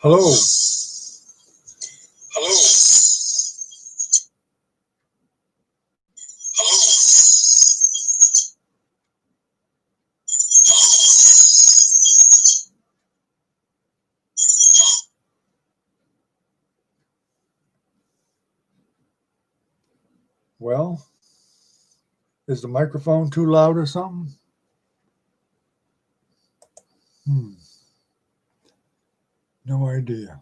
Hello. Hello. Hello. Well, is the microphone too loud or something? No idea.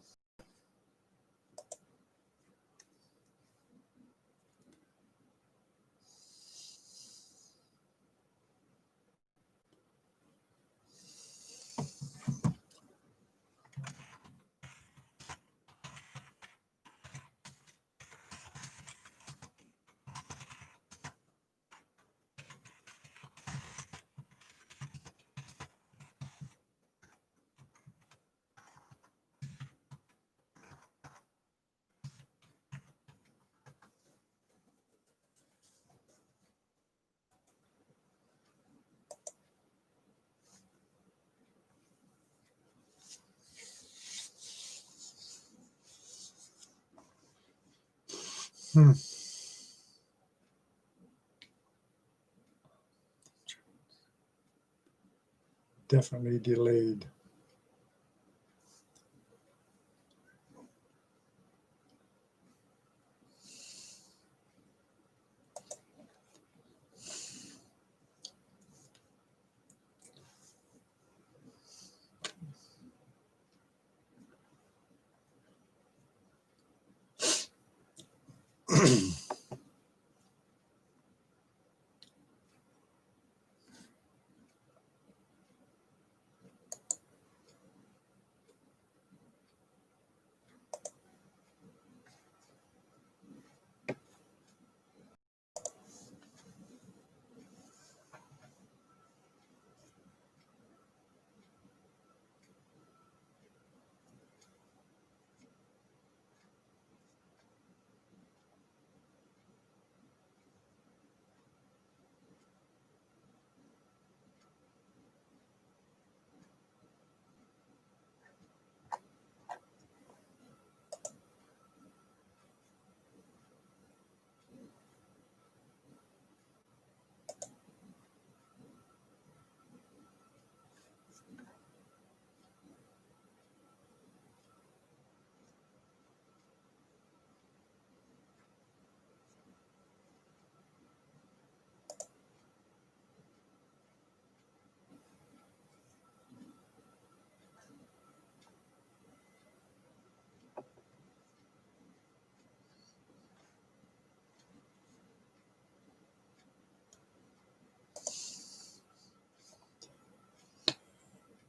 Definitely delayed.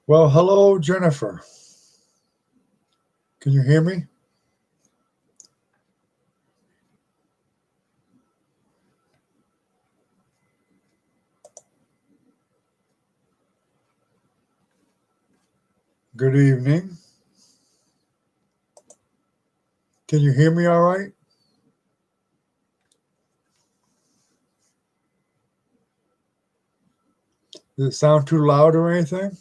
Well, hello, Jennifer. Can you hear me? Good evening. Can you hear me all right? Does it sound too loud or anything?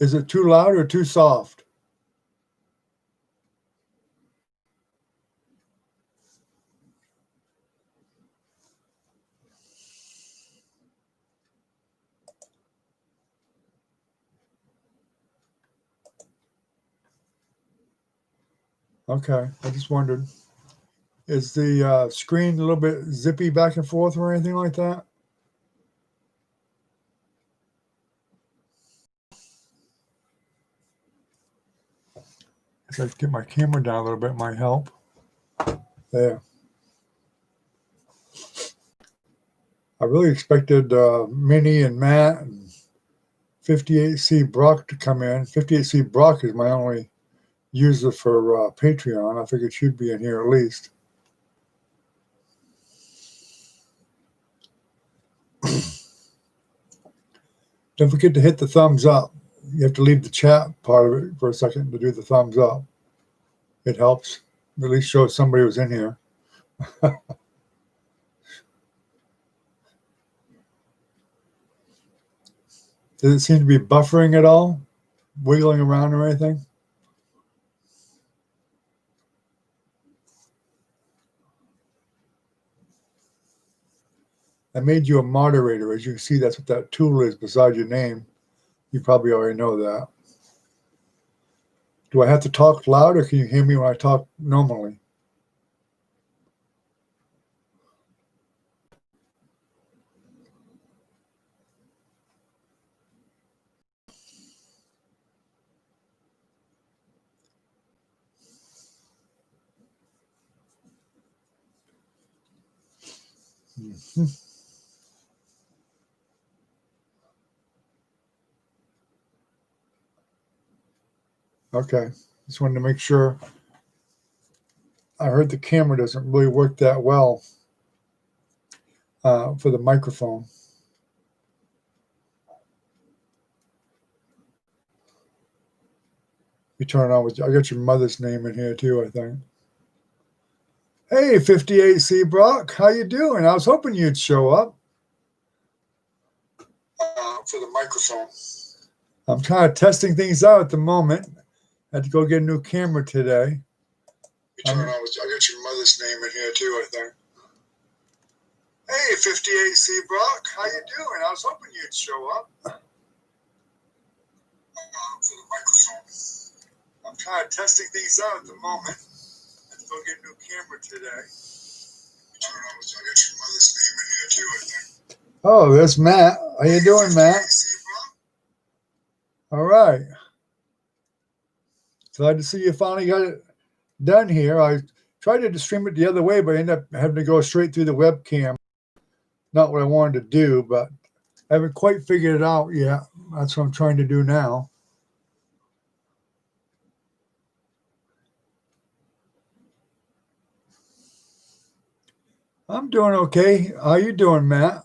Is it too loud or too soft? Okay, I just wondered. Is the screen a little bit zippy back and forth or anything like that? If I get my camera down a little bit, might help. There. I really expected Minnie and Matt and 58C Brock to come in. 58C Brock is my only user for Patreon. I figured she'd be in here at least. Don't forget to hit the thumbs up. You have to leave the chat part of it for a second to do the thumbs up. It helps. At least show somebody was in here. Does it seem to be buffering at all? Wiggling around or anything? I made you a moderator. As you can see, that's what that tool is beside your name. You probably already know that. Do I have to talk loud, or can you hear me when I talk normally? Mm-hmm. Okay, just wanted to make sure. I heard the camera doesn't really work that well for the microphone. You turn it on with, I got your mother's name in here too, I think. Hey, 58C Brock, how you doing? I was hoping you'd show up. For the microphone. I'm kind of testing things out at the moment. I had to go get a new camera today. You turn it on with, I got your mother's name in here too, I think. Hey, 58C Brock, how you doing? I was hoping you'd show up. For the microphone. I'm kind of testing things out at the moment. I had to go get a new camera today. You turn it on with, I got your mother's name in here too, I think. Oh, there's Matt. How you doing, Matt? All right. Glad to see you finally got it done here. I tried to stream it the other way, but I ended up having to go straight through the webcam. Not what I wanted to do, but I haven't quite figured it out yet. That's what I'm trying to do now. I'm doing okay. How you doing, Matt?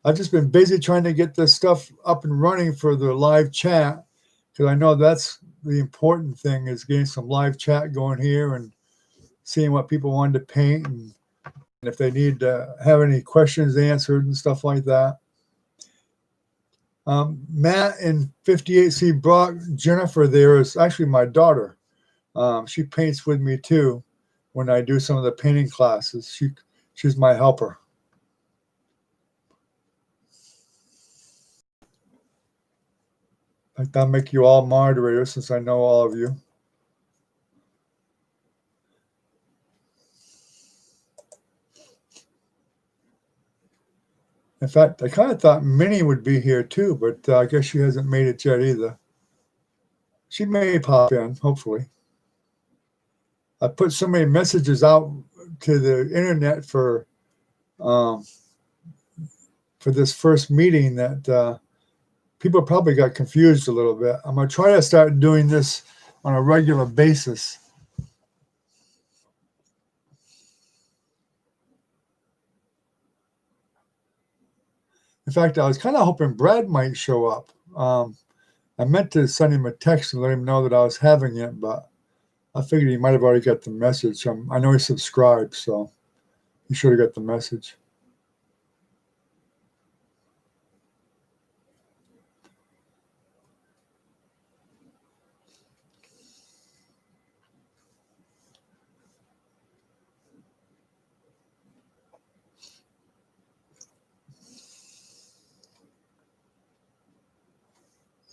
I've just been busy trying to get this stuff up and running for the live chat, because I know that's the important thing, is getting some live chat going here and seeing what people wanted to paint, and if they need to have any questions answered and stuff like that. Matt and 58C Brock, Jennifer there is actually my daughter. She paints with me too when I do some of the painting classes. She's my helper. In fact, I'll make you all moderators since I know all of you. In fact, I kind of thought Minnie would be here too, but I guess she hasn't made it yet either. She may pop in, hopefully. I put so many messages out to the internet for this first meeting that people probably got confused a little bit. I'm going to try to start doing this on a regular basis. In fact, I was kind of hoping Brad might show up. I meant to send him a text and let him know that I was having it, but I figured he might have already got the message. I know he subscribed, so he should have got the message.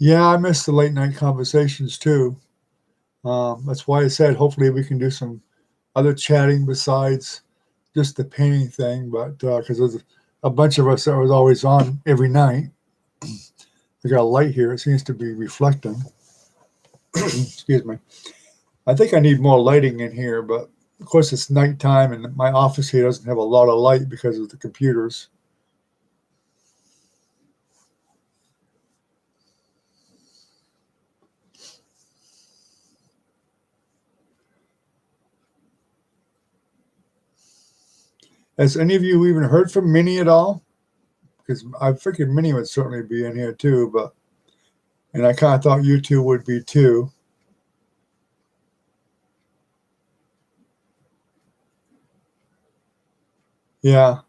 Yeah, I miss the late night conversations too. That's why I said hopefully we can do some other chatting besides just the painting thing, but because there's a bunch of us that was always on every night. We got a light here. It seems to be reflecting. Excuse me. I think I need more lighting in here, but of course it's nighttime and my office here doesn't have a lot of light because of the computers. Has any of you even heard from Minnie at all? Because I figured Minnie would certainly be in here too, and I kind of thought you two would be too. Yeah.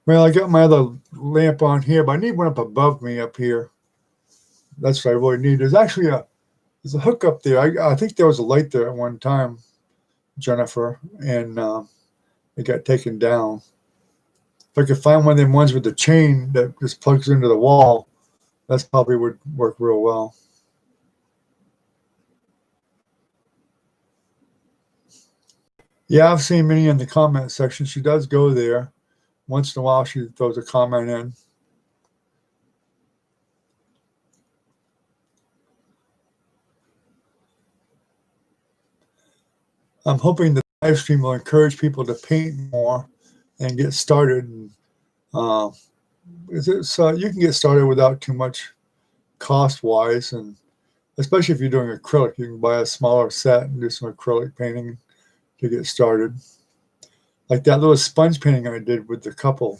Well, I got my other lamp on here, but I need one up above me up here. That's what I really need. There's a hook up there. I think there was a light there at one time, Jennifer, and it got taken down. If I could find one of them ones with the chain that just plugs into the wall, that's probably would work real well. Yeah, I've seen Minnie in the comment section. She does go there. Once in a while, she throws a comment in. I'm hoping the live stream will encourage people to paint more and get started. And, you can get started without too much cost-wise, and especially if you're doing acrylic, you can buy a smaller set and do some acrylic painting to get started. Like that little sponge painting I did with the couple.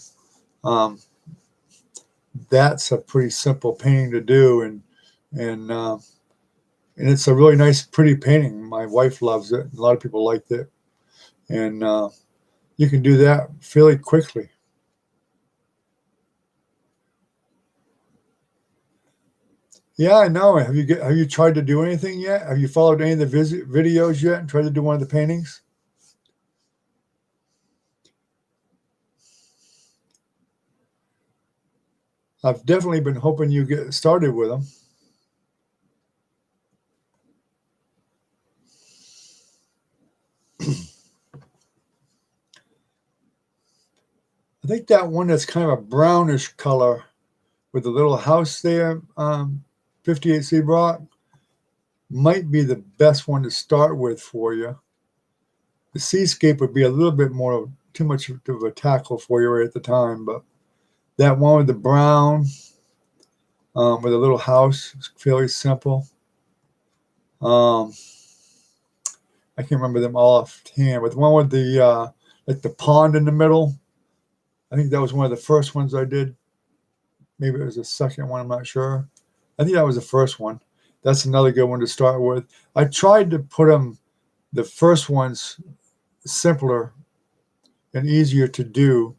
That's a pretty simple painting to do, and it's a really nice, pretty painting. My wife loves it. A lot of people liked it, and you can do that fairly quickly. Yeah, I know. Have you tried to do anything yet? Have you followed any of the videos yet and tried to do one of the paintings? I've definitely been hoping you get started with them. I think that one that's kind of a brownish color with the little house there, 58C Brock, might be the best one to start with for you. The seascape would be a little bit more too much of a tackle for you right at the time, but that one with the brown, with a little house, is fairly simple. I can't remember them all offhand, but the one with the like the pond in the middle, I think that was one of the first ones I did. Maybe it was the second one, I'm not sure. I think that was the first one. That's another good one to start with. I tried to put them, the first ones, simpler and easier to do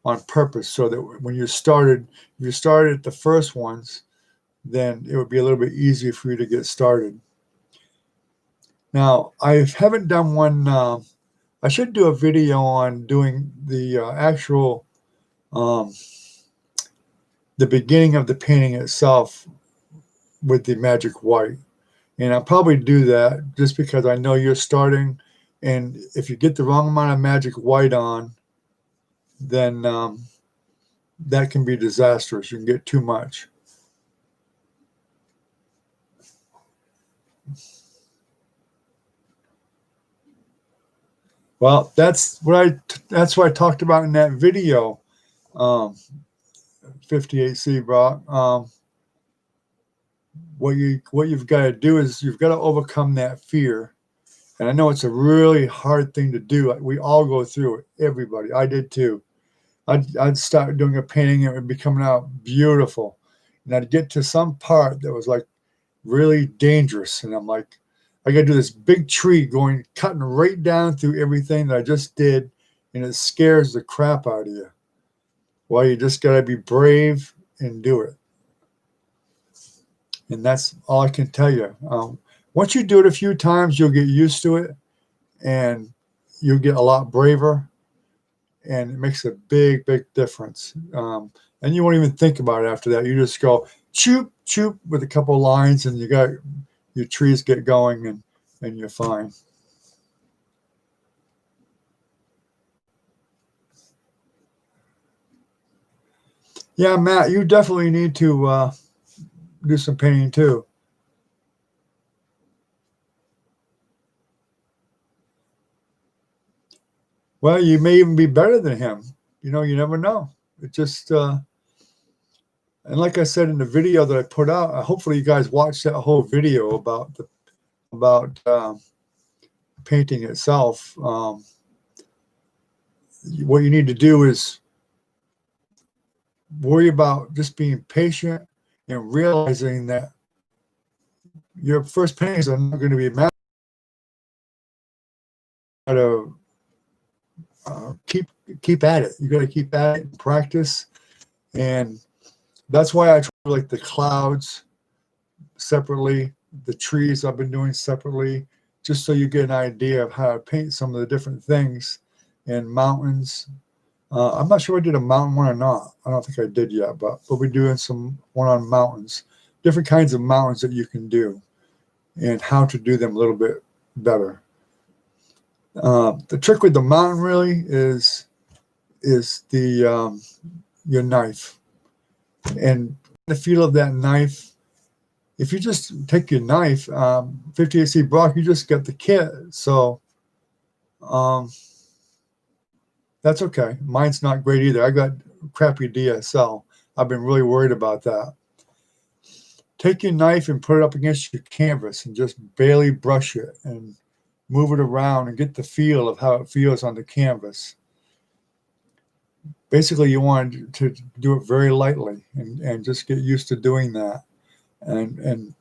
on purpose, so that when you started, if you started at the first ones, then it would be a little bit easier for you to get started. Now, I haven't done one. I should do a video on doing the actual the beginning of the painting itself with the magic white, and I'll probably do that just because I know you're starting, and if you get the wrong amount of magic white on, then that can be disastrous. You can get too much. Well, that's what I talked about in that video, 58C Brock. What you've got to do is you've got to overcome that fear. And I know it's a really hard thing to do. We all go through it. Everybody. I did too. I'd start doing a painting and it would be coming out beautiful. And I'd get to some part that was like really dangerous. And I'm like, I got to do this big tree cutting right down through everything that I just did. And it scares the crap out of you. Well, you just got to be brave and do it. And that's all I can tell you. Once you do it a few times, you'll get used to it and you'll get a lot braver. And it makes a big, big difference. And you won't even think about it after that. You just go choop, choop with a couple of lines and you got your trees get going and you're fine. Yeah, Matt, you definitely need to do some painting too. Well, you may even be better than him. You never know. It just, and like I said in the video that I put out, hopefully you guys watched that whole video about painting itself. What you need to do is worry about just being patient and realizing that your first paintings are not going to be matter keep at it. You got to keep at it and practice. And that's why I try like the clouds separately, the trees I've been doing separately, just so you get an idea of how to paint some of the different things. And mountains. I'm not sure I did a mountain one or not. I don't think I did yet, but we're doing some one on mountains, different kinds of mountains that you can do, and how to do them a little bit better. The trick with the mountain really is the your knife and the feel of that knife. If you just take your knife, 58C Brock, you just get the kit, so that's okay. Mine's not great either. I got crappy DSL. I've been really worried about that. Take your knife and put it up against your canvas and just barely brush it and move it around and get the feel of how it feels on the canvas. Basically, you want to do it very lightly and just get used to doing that. And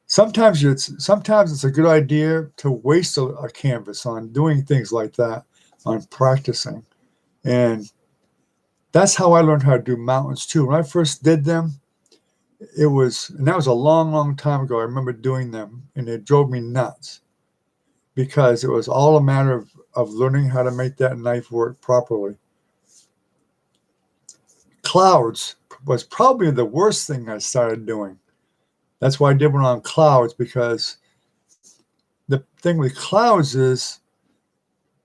sometimes it's a good idea to waste a canvas on doing things like that, on practicing. And that's how I learned how to do mountains too. When I first did them, that was a long, long time ago. I remember doing them, and it drove me nuts because it was all a matter of learning how to make that knife work properly. Clouds was probably the worst thing I started doing. That's why I did one on clouds, because the thing with clouds is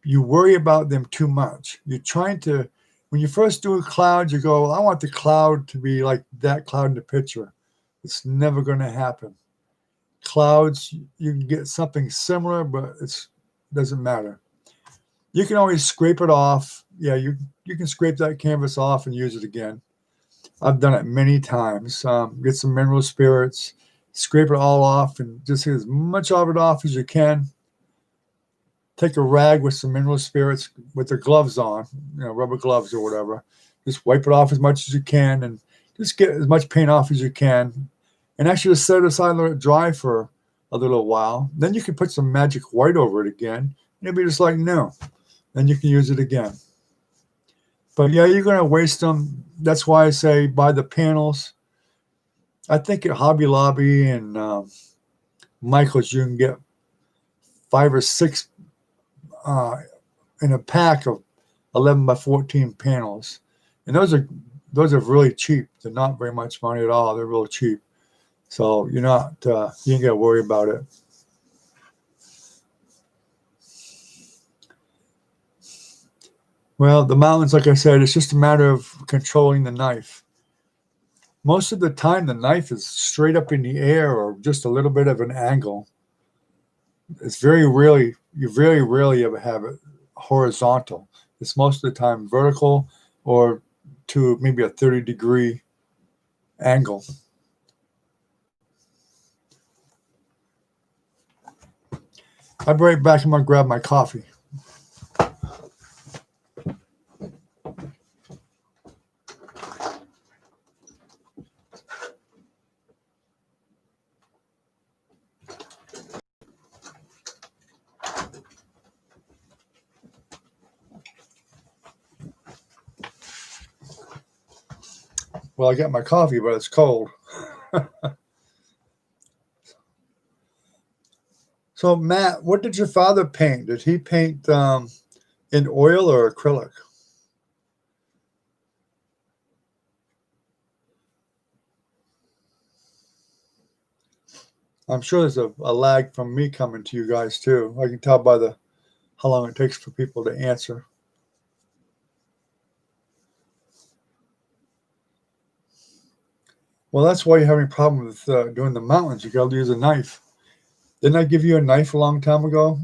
you worry about them too much. You're trying to, when you first do a cloud, you go, well, I want the cloud to be like that cloud in the picture. It's never going to happen. Clouds, you can get something similar, but it doesn't matter. You can always scrape it off. Yeah, you can scrape that canvas off and use it again. I've done it many times. Get some mineral spirits, scrape it all off, and just get as much of it off as you can. Take a rag with some mineral spirits with the gloves on, rubber gloves or whatever. Just wipe it off as much as you can and just get as much paint off as you can. And actually just set it aside and let it dry for a little while. Then you can put some magic white over it again. And it'll be just like new. Then you can use it again. But yeah, you're going to waste them. That's why I say buy the panels. I think at Hobby Lobby and Michael's you can get 5 or 6 in a pack of 11 by 14 panels, and those are really cheap. They're not very much money at all. They're real cheap, so you're not you ain't got to worry about it. Well, the mountains, like I said, it's just a matter of controlling the knife. Most of the time, the knife is straight up in the air or just a little bit of an angle. It's very rarely ever have it horizontal. It's most of the time vertical or to maybe a 30-degree angle. I'll be right back. I'm going to grab my coffee. Well, I got my coffee, but it's cold. So, Matt, what did your father paint? Did he paint in oil or acrylic? I'm sure there's a lag from me coming to you guys, too. I can tell by how long it takes for people to answer. Well, that's why you're having a problem with doing the mountains. You got to use a knife. Didn't I give you a knife a long time ago?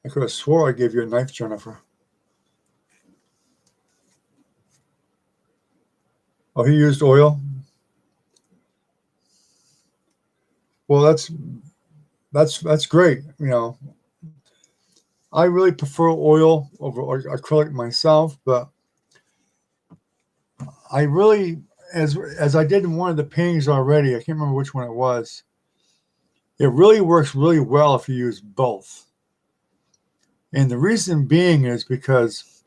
I could have swore I gave you a knife, Jennifer. Oh, he used oil? Well, that's great. I really prefer oil over acrylic myself, but I really, as I did in one of the paintings already, I can't remember which one it was. It really works really well if you use both. And the reason being is because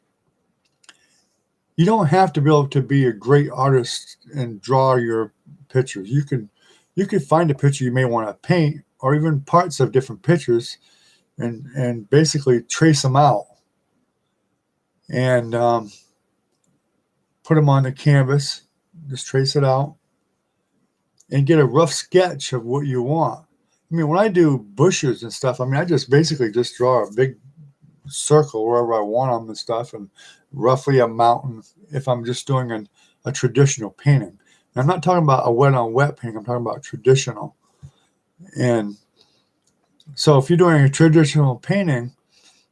you don't have to be able to be a great artist and draw your pictures. You can find a picture you may want to paint, or even parts of different pictures, and basically trace them out and put them on the canvas. Just trace it out and get a rough sketch of what you want. I mean, when I do bushes and stuff, I mean, I just basically just draw a big circle wherever I want them and stuff, and roughly a mountain if I'm just doing a traditional painting. And I'm not talking about a wet on wet painting, I'm talking about traditional. And so if you're doing a traditional painting,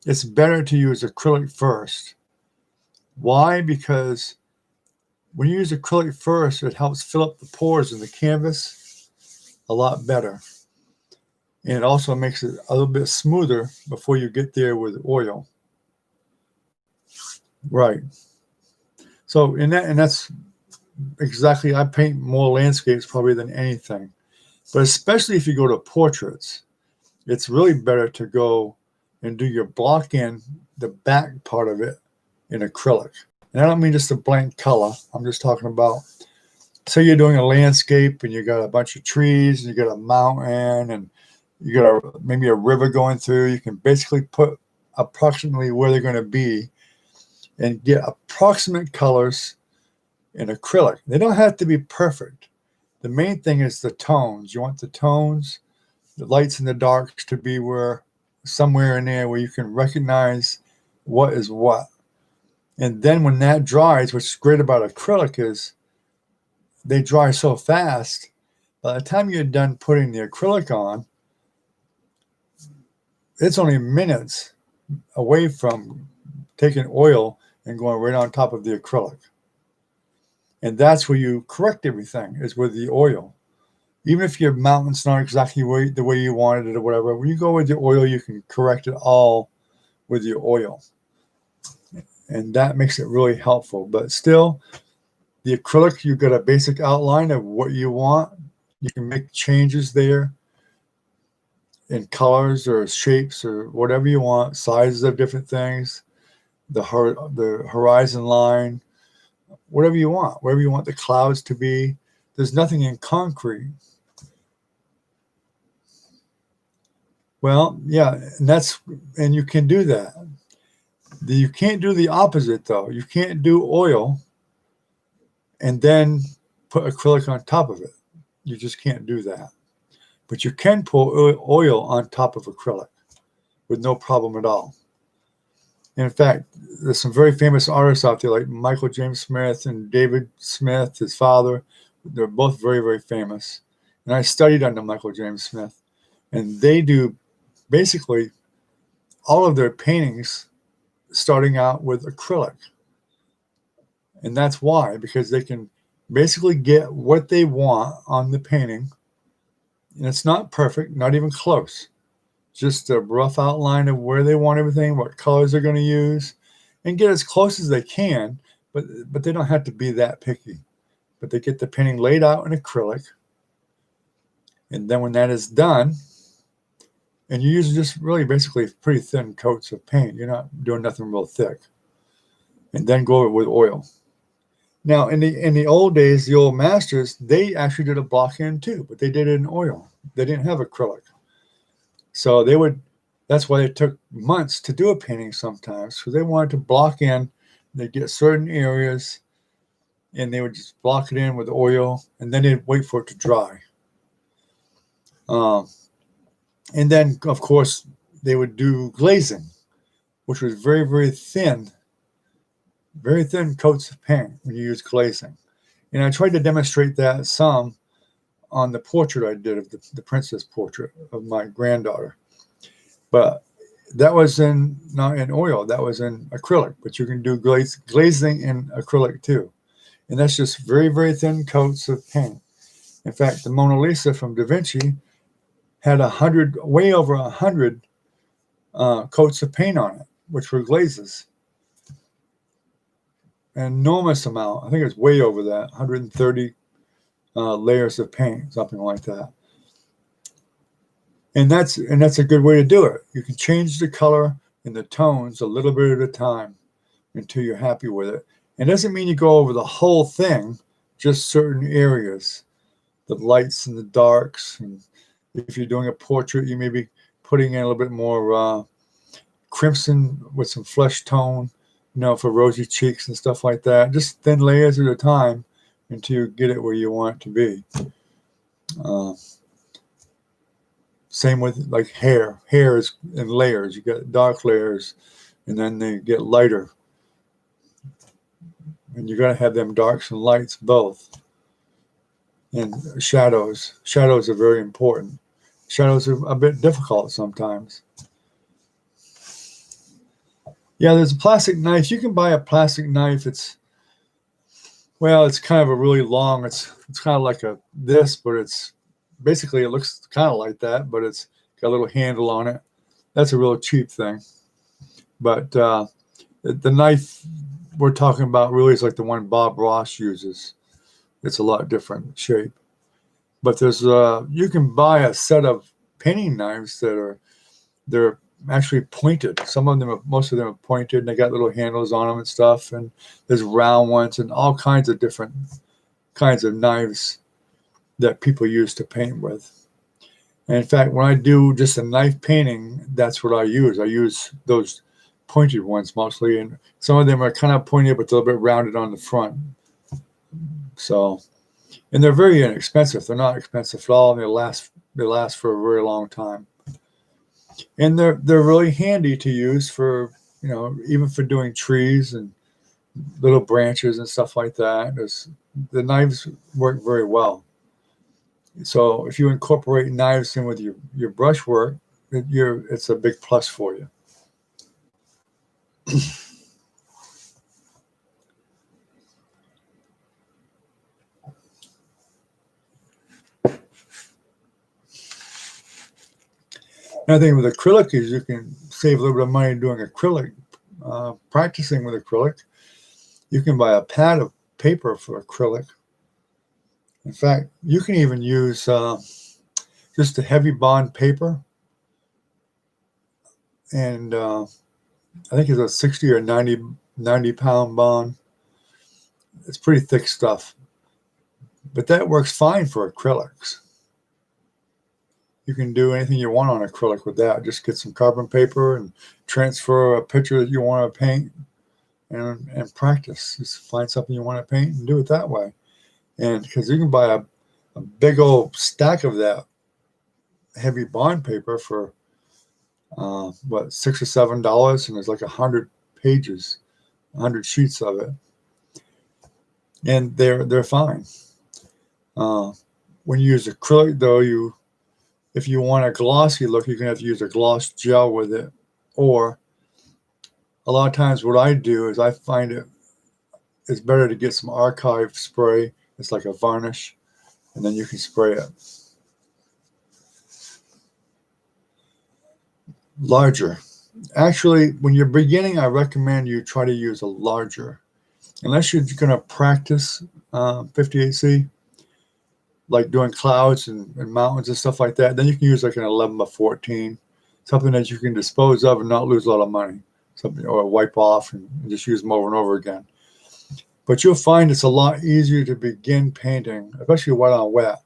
it's better to use acrylic first. Why? Because when you use acrylic first, it helps fill up the pores in the canvas a lot better. And it also makes it a little bit smoother before you get there with oil. Right. So and that's exactly, I paint more landscapes probably than anything. But especially if you go to portraits, it's really better to go and do your block in the back part of it in acrylic. And I don't mean just a blank color. I'm just talking about, say you're doing a landscape and you got a bunch of trees and you got a mountain and you got maybe a river going through. You can basically put approximately where they're going to be and get approximate colors in acrylic. They don't have to be perfect. The main thing is the tones. You want the tones, the lights and the darks to be somewhere in there where you can recognize what is what. And then when that dries, what's great about acrylic is they dry so fast. By the time you're done putting the acrylic on, it's only minutes away from taking oil and going right on top of the acrylic. And that's where you correct everything, is with the oil. Even if your mountain's not exactly the way you wanted it or whatever, when you go with your oil, you can correct it all with your oil. And that makes it really helpful. But still, the acrylic, you've got a basic outline of what you want. You can make changes there in colors or shapes or whatever you want, sizes of different things, the horizon line, whatever you want the clouds to be. There's nothing in concrete. Well, yeah, and you can do that. You can't do the opposite, though. You can't do oil and then put acrylic on top of it. You just can't do that. But you can pour oil on top of acrylic with no problem at all. And in fact, there's some very famous artists out there like Michael James Smith and David Smith, his father. They're both very, very famous. And I studied under Michael James Smith. And they do basically all of their paintings starting out with acrylic. And that's why, because they can basically get what they want on the painting. And it's not perfect, not even close. Just a rough outline of where they want everything, what colors they're going to use, and get as close as they can. But they don't have to be that picky. But they get the painting laid out in acrylic. And then when that is done, and you use just really basically pretty thin coats of paint. You're not doing nothing real thick. And then go with oil. Now, in the old days, the old masters, they actually did a block in too, but they did it in oil. They didn't have acrylic. So that's why it took months to do a painting sometimes, because they wanted to block in. They'd get certain areas, and they would just block it in with oil, and then they'd wait for it to dry. And then, of course, they would do glazing, which was very, very thin coats of paint when you use glazing. And I tried to demonstrate that some on the portrait I did of the princess portrait of my granddaughter. But that was not in oil, that was in acrylic. But you can do glazing in acrylic too. And that's just very, very thin coats of paint. In fact, the Mona Lisa from Da Vinci had way over 100 coats of paint on it, which were glazes. an enormous amount. I think it's way over that, 130 layers of paint, something like that. And that's a good way to do it. You can change the color and the tones a little bit at a time until you're happy with it. It doesn't mean you go over the whole thing, just certain areas, the lights and the darks. And if you're doing a portrait, you may be putting in a little bit more crimson with some flesh tone, for rosy cheeks and stuff like that. Just thin layers at a time until you get it where you want it to be. Same with like hair. Hair is in layers. You got dark layers, and then they get lighter. And you got to have them darks and lights both. And shadows. Shadows are very important. Shadows are a bit difficult sometimes. Yeah, there's a plastic knife. You can buy a plastic knife. It's kind of a really long. It's kind of like this, but it's basically, it looks kind of like that, but it's got a little handle on it. That's a real cheap thing. But the knife we're talking about really is like the one Bob Ross uses. It's a lot different shape. But there's you can buy a set of painting knives they're actually pointed. Most of them are pointed, and they got little handles on them and stuff. And there's round ones and all kinds of different kinds of knives that people use to paint with. And in fact, when I do just a knife painting, that's what I use. I use those pointed ones mostly, and some of them are kind of pointed but a little bit rounded on the front. So, and they're very inexpensive. They're not expensive at all, and they last for a very long time. And they're really handy to use for, even for doing trees and little branches and stuff like that. The knives work very well. So if you incorporate knives in with your brush work, it's a big plus for you. Another thing with acrylic is you can save a little bit of money doing acrylic, practicing with acrylic. You can buy a pad of paper for acrylic. In fact, you can even use just a heavy bond paper. And I think it's a 60 or 90 pound bond. It's pretty thick stuff. But that works fine for acrylics. You can do anything you want on acrylic with that. Just get some carbon paper and transfer a picture that you want to paint and practice. Just find something you want to paint and do it that way. And because you can buy a big old stack of that heavy bond paper for $6 or $7, and there's like 100 pages, 100 sheets of it, and they're fine. When you use acrylic, though, if you want a glossy look, you're gonna have to use a gloss gel with it, or a lot of times what I do is I find it's better to get some archive spray. It's like a varnish, and then you can spray it. Larger. Actually, when you're beginning, I recommend you try to use a larger. Unless you're going to practice 58C, like doing clouds and mountains and stuff like that, then you can use like an 11 by 14, something that you can dispose of and not lose a lot of money, or wipe off and just use them over and over again. But you'll find it's a lot easier to begin painting, especially wet on wet,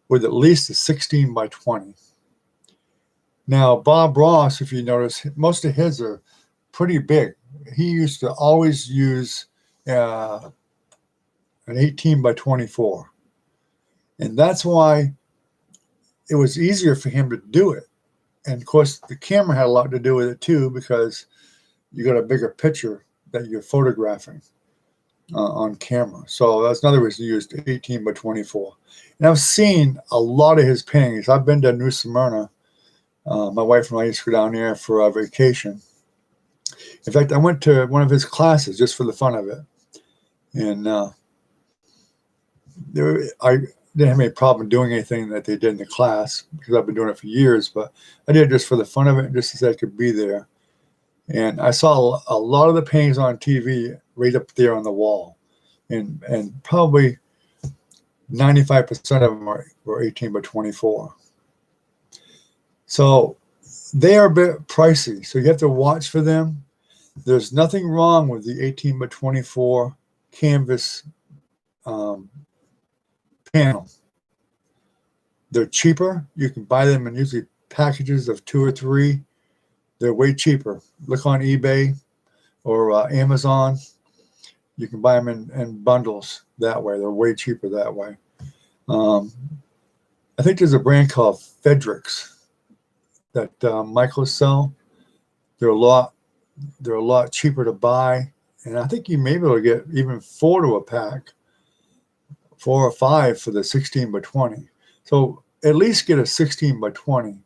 with at least a 16 by 20. Now, Bob Ross, if you notice, most of his are pretty big. He used to always use an 18 by 24. And that's why it was easier for him to do it. And of course, the camera had a lot to do with it too, because you got a bigger picture that you're photographing on camera. So that's another reason he used 18 by 24. And I've seen a lot of his paintings. I've been to New Smyrna. My wife and I used to go down there for a vacation. In fact, I went to one of his classes just for the fun of it. And I didn't have any problem doing anything that they did in the class, because I've been doing it for years, but I did it just for the fun of it, just as I could be there. And I saw a lot of the paintings on TV, right up there on the wall. And probably 95% of them were 18 by 24. So they are a bit pricey. So you have to watch for them. There's nothing wrong with the 18 by 24 canvas panel. They're cheaper. You can buy them in usually packages of 2 or 3. They're way cheaper. Look on eBay or Amazon. You can buy them in bundles that way. They're way cheaper that way. I think there's a brand called Fedrix that Michaels sell. They're a lot cheaper to buy, and I think you may be able to get even 4 to a pack, 4 or 5 for the 16 by 20. So at least get a 16 by 20.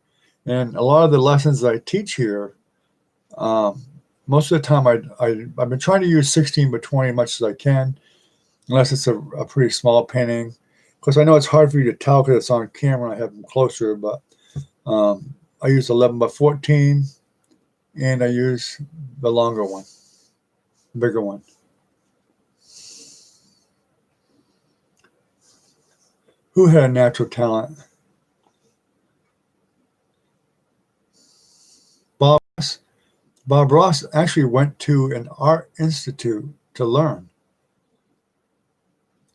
And a lot of the lessons I teach here, most of the time I've been trying to use 16 by 20 as much as I can, unless it's a pretty small painting. Of course, I know it's hard for you to tell because it's on camera. I have them closer, but I use 11 by 14, and I use the longer one, bigger one. Who had a natural talent? Bob Ross actually went to an art institute to learn.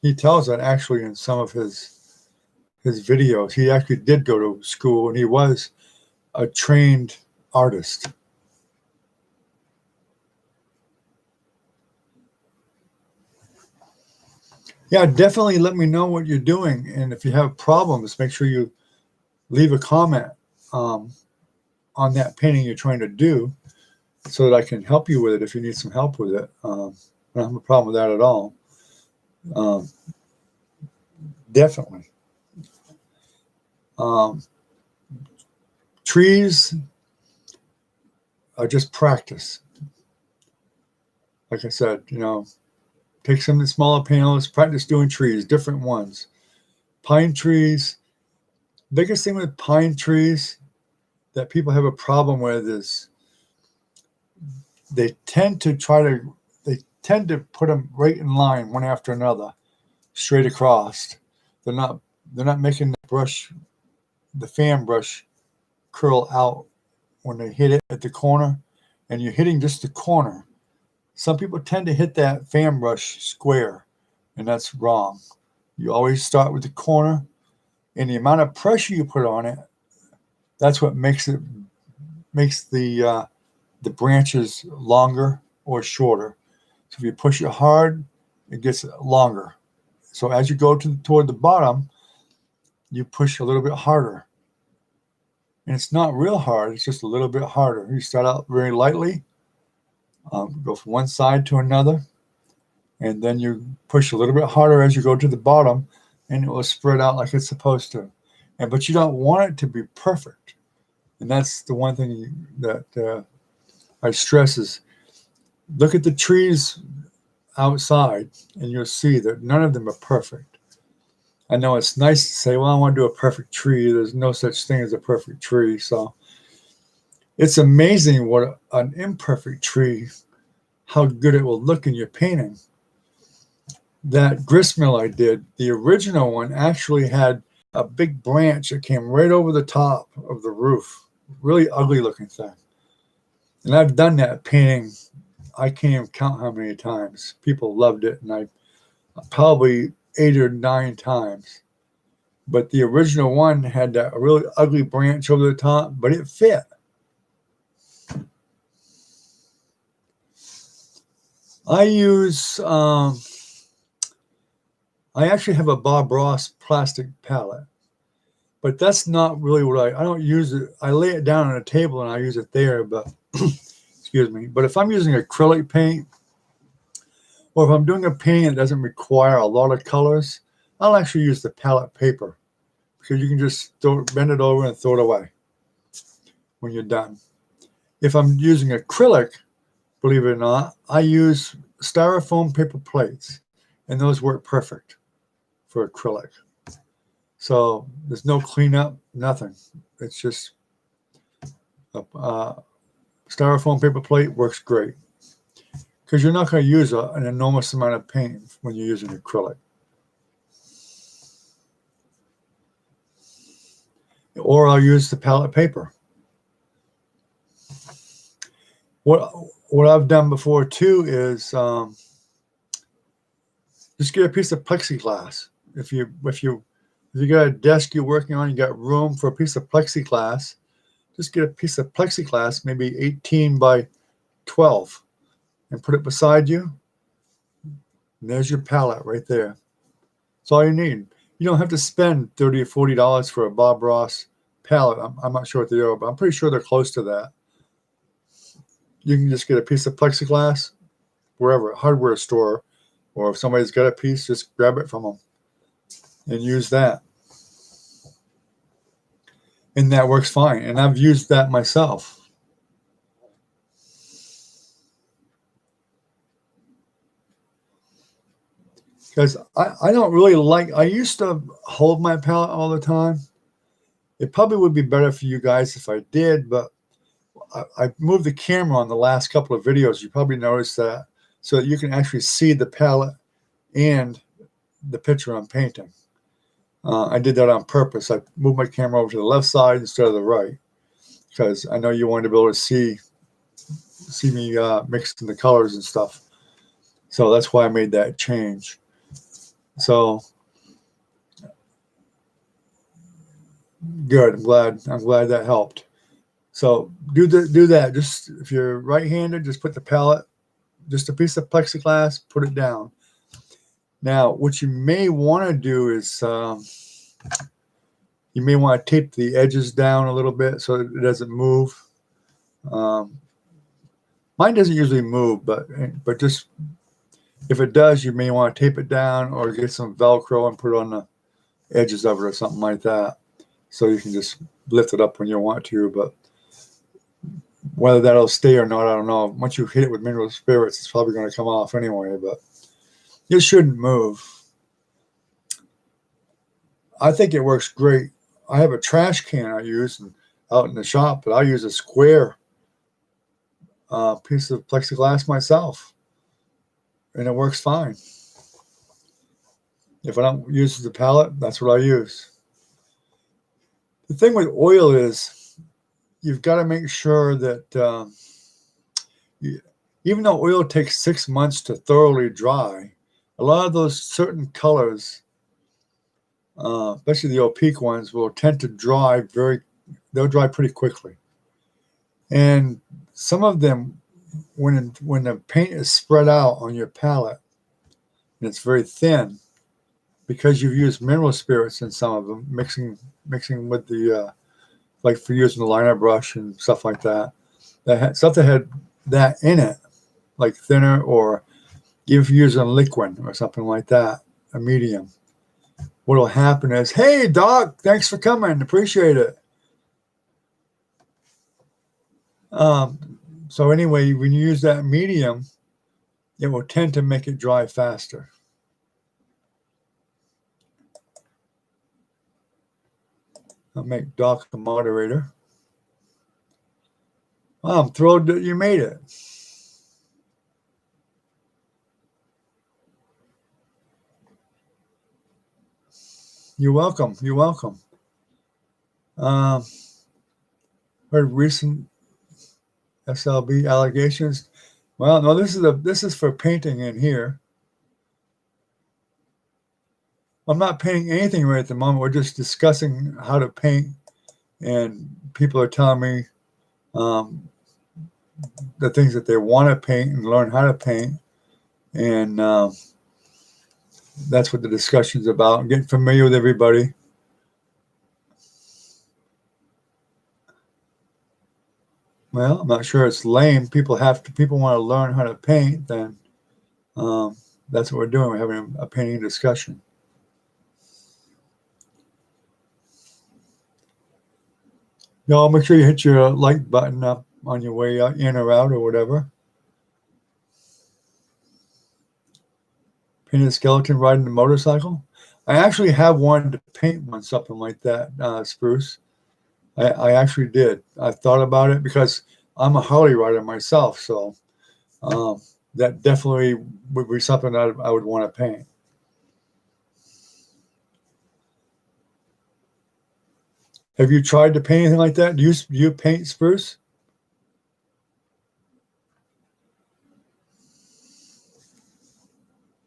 He tells that actually in some of his videos. He actually did go to school, and he was a trained artist. Yeah, definitely let me know what you're doing. And if you have problems, make sure you leave a comment on that painting you're trying to do so that I can help you with it if you need some help with it. I don't have a problem with that at all. Definitely. Trees are just practice. Like I said, take some of the smaller panels, practice doing trees, different ones. Pine trees. Biggest thing with pine trees that people have a problem with is they tend to put them right in line, one after another, straight across. They're not making the fan brush curl out when they hit it at the corner, and you're hitting just the corner. Some people tend to hit that fan brush square, and that's wrong. You always start with the corner, and the amount of pressure you put on it, that's what makes the branches longer or shorter. So if you push it hard, it gets longer. So as you go toward the bottom, you push a little bit harder. And it's not real hard, it's just a little bit harder. You start out very lightly, go from one side to another, and then you push a little bit harder as you go to the bottom, and it will spread out like it's supposed to. But you don't want it to be perfect. And that's the one thing that I stress is look at the trees outside, and you'll see that none of them are perfect. I know it's nice to say, well, I want to do a perfect tree. There's no such thing as a perfect tree. So it's amazing what an imperfect tree, how good it will look in your painting. That gristmill I did, the original one actually had a big branch that came right over the top of the roof. Really ugly looking thing. And I've done that painting, I can't even count how many times. People loved it, and I probably 8 or 9 times. But the original one had that really ugly branch over the top, but it fit. I actually have a Bob Ross plastic palette, but that's not really what I don't use it. I lay it down on a table and I use it there, but excuse me. But if I'm using acrylic paint, or if I'm doing a painting that doesn't require a lot of colors, I'll actually use the palette paper, because you can just bend it over and throw it away when you're done. If I'm using acrylic, believe it or not, I use styrofoam paper plates, and those work perfect for acrylic. So there's no cleanup, nothing. It's just a styrofoam paper plate works great. because you're not going to use an enormous amount of paint when you're using acrylic. Or I'll use the palette paper. What I've done before too is just get a piece of plexiglass. If you got a desk you're working on, you got room for a piece of plexiglass, just get a piece of plexiglass, maybe 18 by 12, and put it beside you. And there's your palette right there. That's all you need. You don't have to spend $30 or $40 for a Bob Ross palette. I'm not sure what they are, but I'm pretty sure they're close to that. You can just get a piece of plexiglass wherever, a hardware store, or if somebody's got a piece, just grab it from them and use that. And that works fine. And I've used that myself. Because I don't really like, I used to hold my palette all the time. It probably would be better for you guys if I did, but I moved the camera on the last couple of videos. You probably noticed that, so that you can actually see the palette and the picture I'm painting. I did that on purpose. I moved my camera over to the left side instead of the right, because I know you wanted to be able to see me mixing the colors and stuff. So that's why I made that change. So good. I'm glad that helped. So do that. Just if you're right-handed, just put the palette, just a piece of plexiglass, put it down. Now, what you may want to do is you may want to tape the edges down a little bit so it doesn't move. Mine doesn't usually move, but just if it does, you may want to tape it down or get some Velcro and put it on the edges of it or something like that, so you can just lift it up when you want to. But whether that'll stay or not, I don't know. Once you hit it with mineral spirits, it's probably going to come off anyway, but it shouldn't move. I think it works great. I have a trash can I use out in the shop, but I use a square piece of plexiglass myself, and it works fine. If I don't use the palette, that's what I use. The thing with oil is you've got to make sure that even though oil takes 6 months to thoroughly dry, a lot of those certain colors, especially the opaque ones, will tend to dry they'll dry pretty quickly. And some of them, when the paint is spread out on your palette and it's very thin, because you've used mineral spirits in some of them, mixing with the like for using the liner brush and stuff like that, stuff that had that in it, like thinner, or even if you're using a Liquin or something like that, a medium, what will happen is, hey, Doc, thanks for coming. Appreciate it. So anyway, when you use that medium, it will tend to make it dry faster. I'll make Doc the moderator. Well, I'm thrilled that you made it. You're welcome. You're welcome. Heard recent SLB allegations. Well, no, this is for painting in here. I'm not painting anything right at the moment. We're just discussing how to paint, and people are telling me the things that they want to paint and learn how to paint, and that's what the discussion's about. Getting familiar with everybody. Well, I'm not sure it's lame. People want to learn how to paint, then that's what we're doing. We're having a painting discussion. Y'all make sure you hit your like button up on your way in or out or whatever. Painted a skeleton riding a motorcycle. I actually have wanted to paint one, something like that, Spruce. I actually did. I thought about it because I'm a Harley rider myself. So that definitely would be something that I would want to paint. Have you tried to paint anything like that? Do you paint spruce?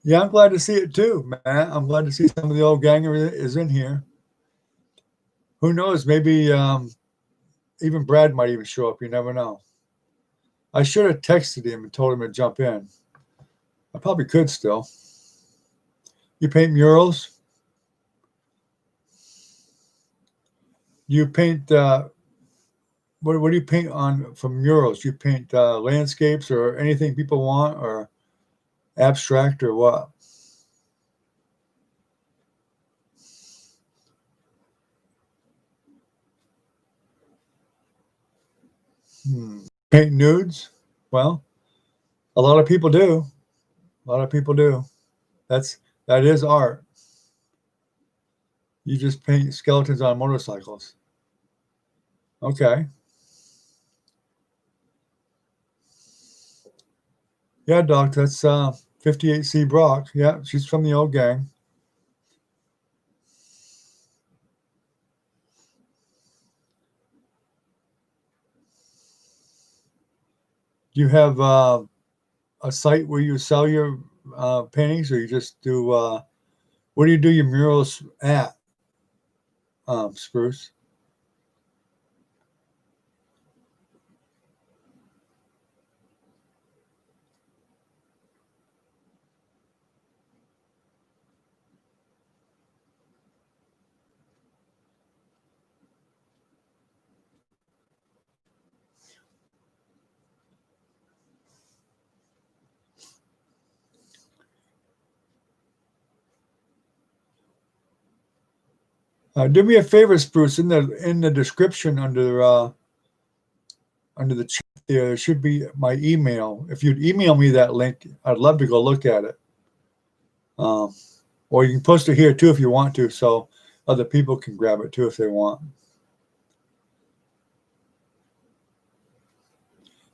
Yeah, I'm glad to see it too, man. I'm glad to see some of the old gang is in here. Who knows? Maybe even Brad might even show up. You never know. I should have texted him and told him to jump in. I probably could still. You paint murals? You paint what do you paint on from murals? You paint landscapes or anything people want, or abstract, or what? Paint nudes? Well, a lot of people do. A lot of people do. That is art. You just paint skeletons on motorcycles. Okay. Yeah, Doc, that's 58C Brock. Yeah, she's from the old gang. Do you have a site where you sell your paintings, or you just do where do you do your murals at, Spruce? Do me a favor, Spruce. In the description under the chat there should be my email. If you'd email me that link, I'd love to go look at it. Um, or you can post it here too if you want to, so other people can grab it too if they want.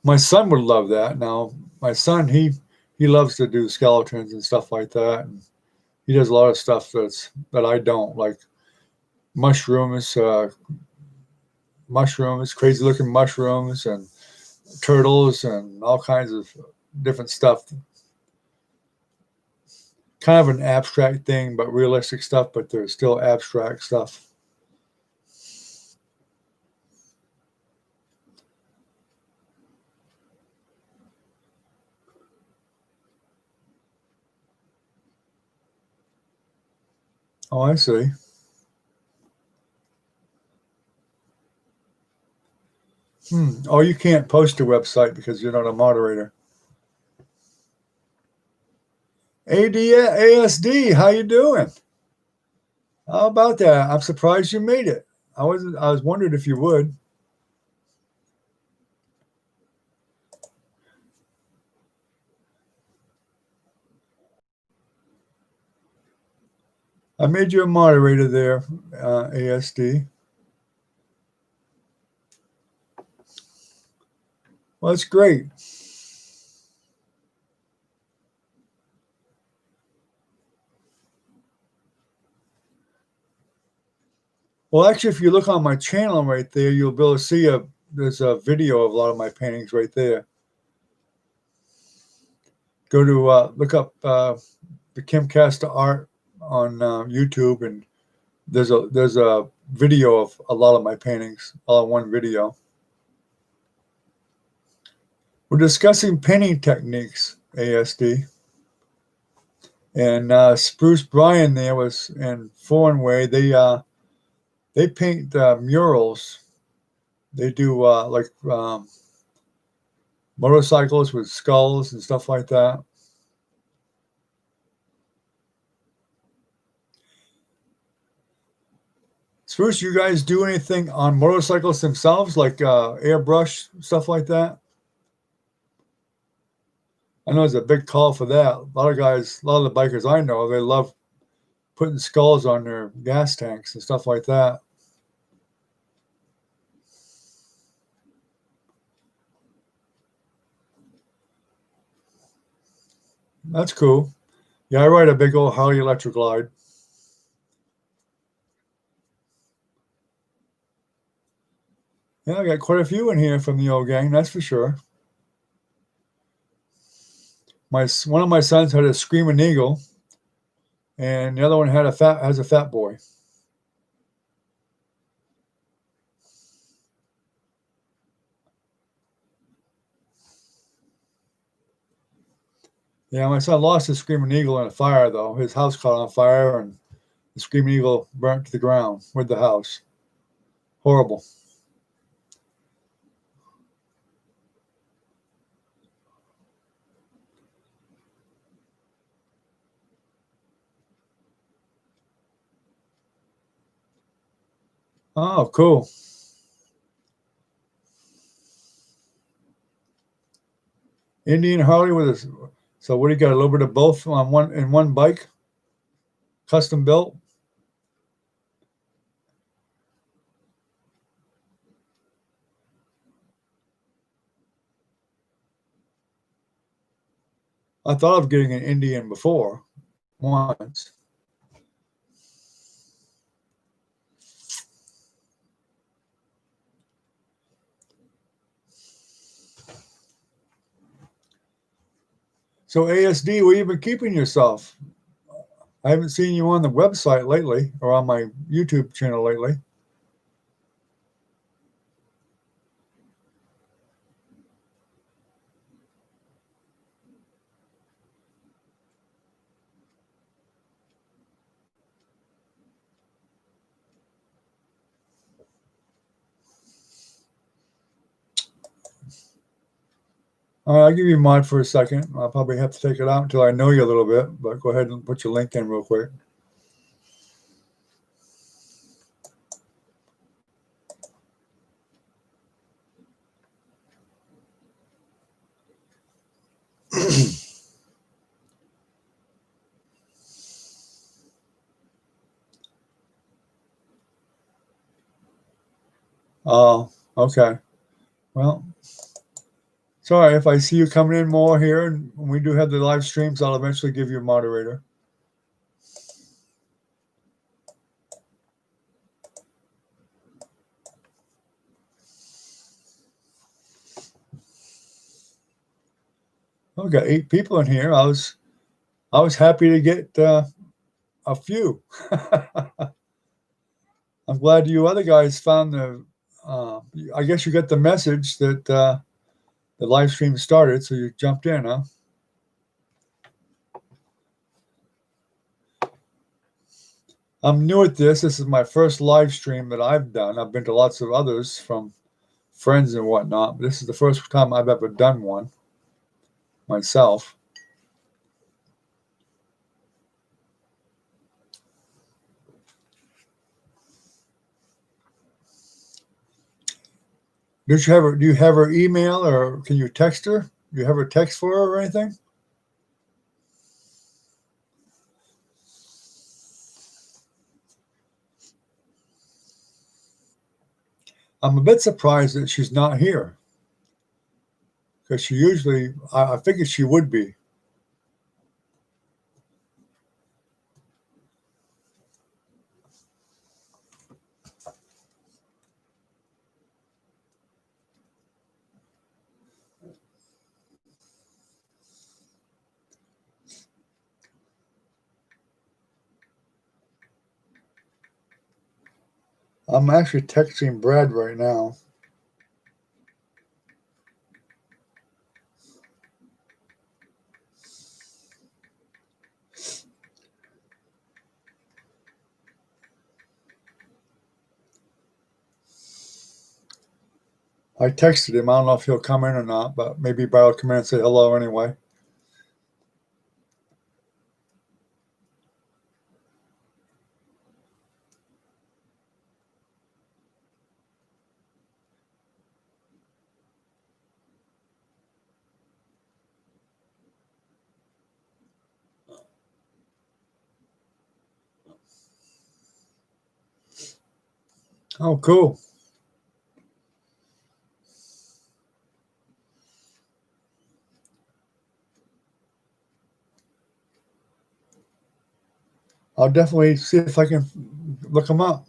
My son would love that. Now, my son, he loves to do skeletons and stuff like that, and he does a lot of stuff that I don't, like mushrooms, crazy looking mushrooms, and turtles, and all kinds of different stuff. Kind of an abstract thing, but realistic stuff, but there's still abstract stuff. Oh, I see. Oh, you can't post a website because you're not a moderator. ASD, how you doing? How about that? I'm surprised you made it. I was wondering if you would. I made you a moderator there, ASD. Well, that's great. Well, actually, if you look on my channel right there, you'll be able to see there's a video of a lot of my paintings right there. Go to look up the Kim Casta art on YouTube, and there's a video of a lot of my paintings, all in one video. We're discussing painting techniques, ASD. And Spruce Bryan there was in Foreign Way. They paint murals. They do like motorcycles with skulls and stuff like that. Spruce, you guys do anything on motorcycles themselves, like airbrush, stuff like that? I know there's a big call for that. A lot of the bikers I know, they love putting skulls on their gas tanks and stuff like that. That's cool. Yeah, I ride a big old Harley Electric Glide. Yeah, I got quite a few in here from the old gang, that's for sure. One of my sons had a Screaming Eagle, and the other one has a Fat Boy. Yeah, my son lost his Screaming Eagle in a fire, though. His house caught on fire, and the Screaming Eagle burnt to the ground with the house. Horrible. Oh, cool. Indian Harley with a. So what do you got? A little bit of both on one bike, custom built. I thought of getting an Indian before once. So ASD, where you been keeping yourself? I haven't seen you on the website lately or on my YouTube channel lately. All right, I'll give you mine for a second. I'll probably have to take it out until I know you a little bit, but go ahead and put your link in real quick. Oh, okay. Well, sorry if I see you coming in more here, and when we do have the live streams, I'll eventually give you a moderator. I've got 8 people in here. I was happy to get a few. I'm glad you other guys found the. I guess you got the message that the live stream started, so you jumped in, huh? I'm new at this. This is my first live stream that I've done. I've been to lots of others from friends and whatnot, but this is the first time I've ever done one myself. Do you have her email, or can you text her? Do you have her text for her or anything? I'm a bit surprised that she's not here, because she usually, I figured she would be. I'm actually texting Brad right now. I texted him. I don't know if he'll come in or not, but maybe Brad will come in and say hello anyway. Oh, cool. I'll definitely see if I can look them up.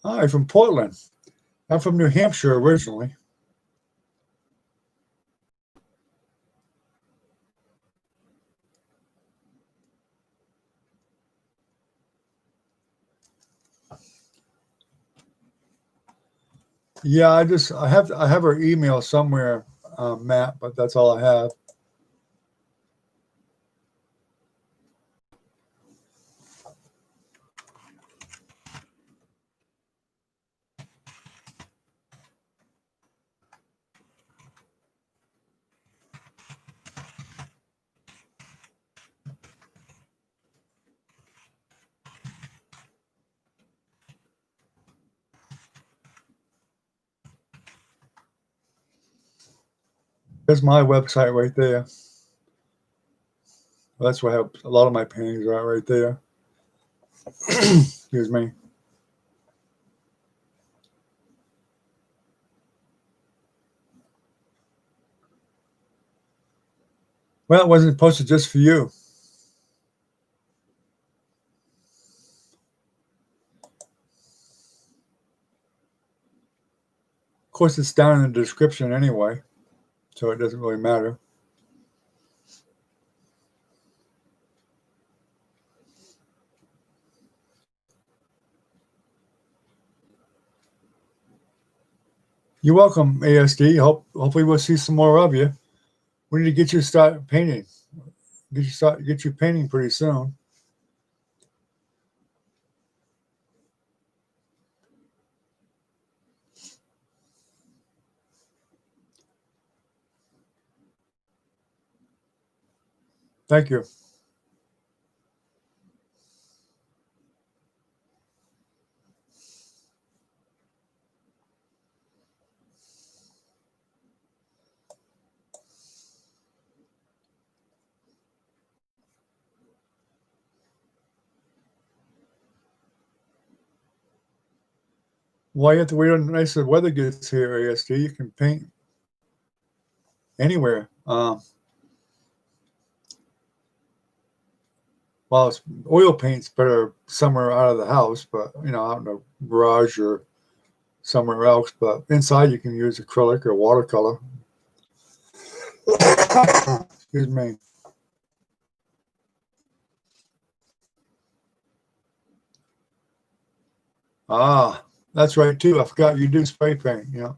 Hi, from Portland. I'm from New Hampshire originally. Yeah, I have her email somewhere, Matt, but that's all I have. There's my website right there. That's where I have a lot of my paintings are right there. Excuse me. Well, it wasn't posted just for you. Of course, it's down in the description anyway, so it doesn't really matter. You're welcome, ASD. Hopefully we'll see some more of you. We need to get you to start painting. Get you painting pretty soon. Thank you. Why you have to wait until nicer weather gets here, ASD? You can paint anywhere. Well, oil paint's better somewhere out of the house, but out in the garage or somewhere else. But inside, you can use acrylic or watercolor. Excuse me. Ah, that's right too. I forgot you do spray paint. You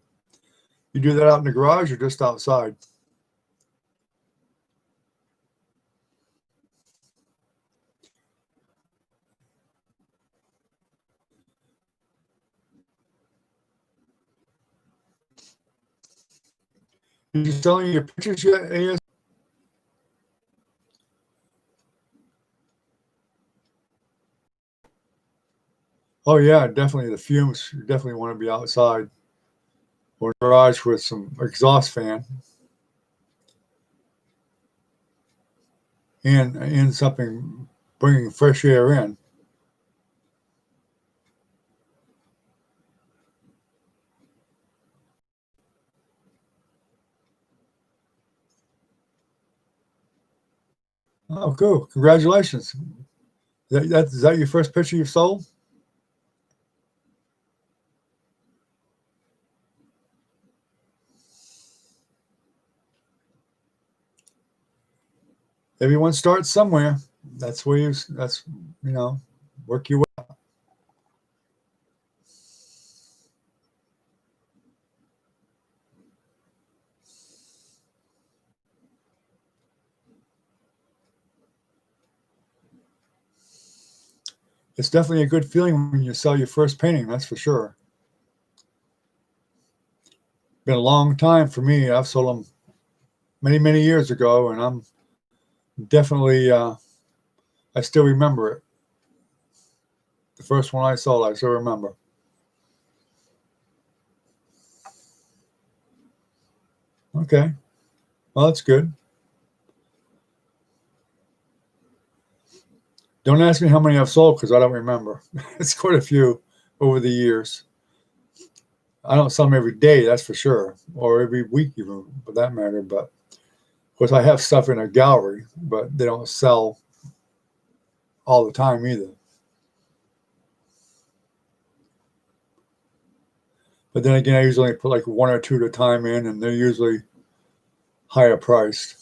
do that out in the garage or just outside? Did you sell any of your pictures yet, AS? Oh yeah, definitely. The fumes. You definitely want to be outside or garage with some exhaust fan and something bringing fresh air in. Oh, cool! Congratulations. Is that your first picture you've sold? Everyone starts somewhere. That's where that's work your way. It's definitely a good feeling when you sell your first painting. That's for sure. Been a long time for me. I've sold them many, many years ago, and I'm definitely. I still remember it. The first one I sold, I still remember. Okay, well that's good. Don't ask me how many I've sold because I don't remember. It's quite a few over the years. I don't sell them every day, that's for sure, or every week even, for that matter. But of course, I have stuff in a gallery, but they don't sell all the time either. But then again, I usually put like one or two at a time in, and they're usually higher priced.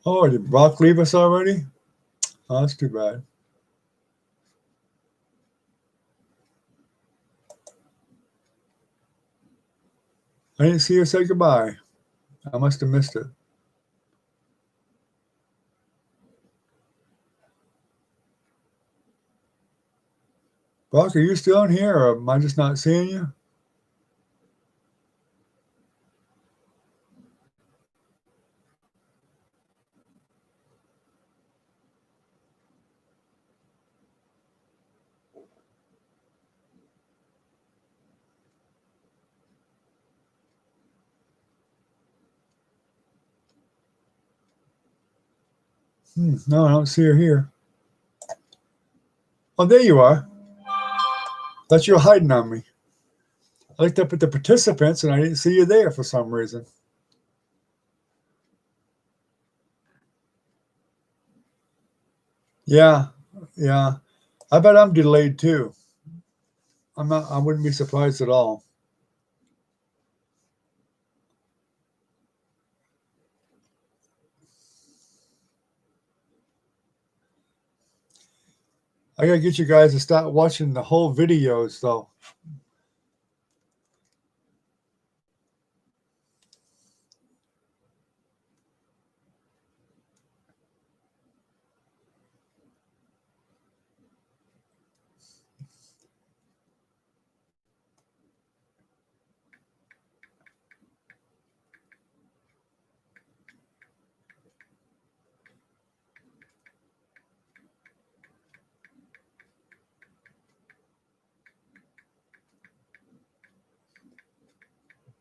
Oh, did Brock leave us already? Oh, that's too bad. I didn't see her say goodbye. I must have missed it. Brock, are you still in here, or am I just not seeing you? No, I don't see her here. Oh, there you are. Thought you were hiding on me. I looked up at the participants and I didn't see you there for some reason. Yeah, yeah. I bet I'm delayed too. I'm not. I wouldn't be surprised at all. I gotta get you guys to start watching the whole videos, though.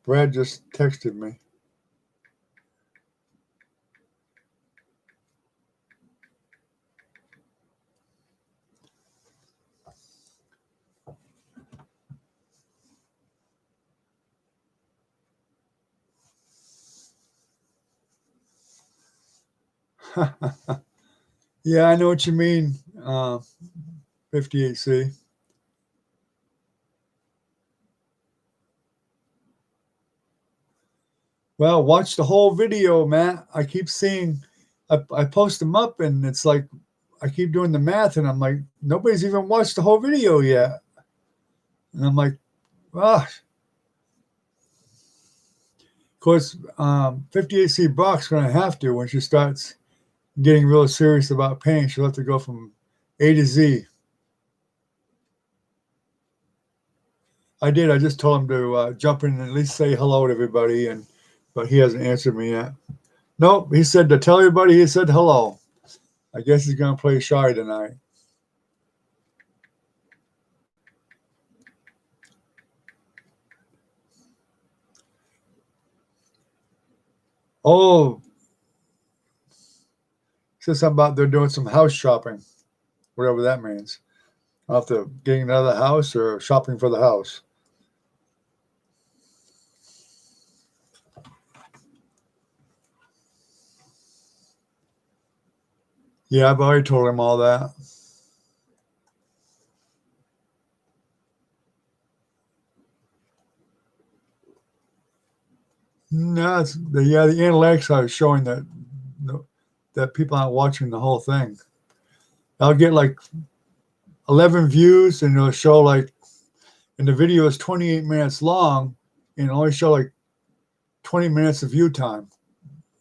Brad just texted me. Yeah, I know what you mean. 58C. Well, watch the whole video, Matt. I keep seeing, I post them up, and it's like I keep doing the math, and I'm like, nobody's even watched the whole video yet. And I'm like, ah. Of course, 58C Brock's going to have to when she starts getting real serious about pain. She'll have to go from A to Z. I did. I just told him to jump in and at least say hello to everybody, but he hasn't answered me yet. Nope, he said to tell everybody he said hello. I guess he's going to play shy tonight. Oh, said something about they're doing some house shopping, whatever that means. After getting another house or shopping for the house. Yeah, I've already told him all that. No, the analytics are showing that people aren't watching the whole thing. I'll get like 11 views, and it'll show like, and the video is 28 minutes long, and it'll only show like 20 minutes of view time,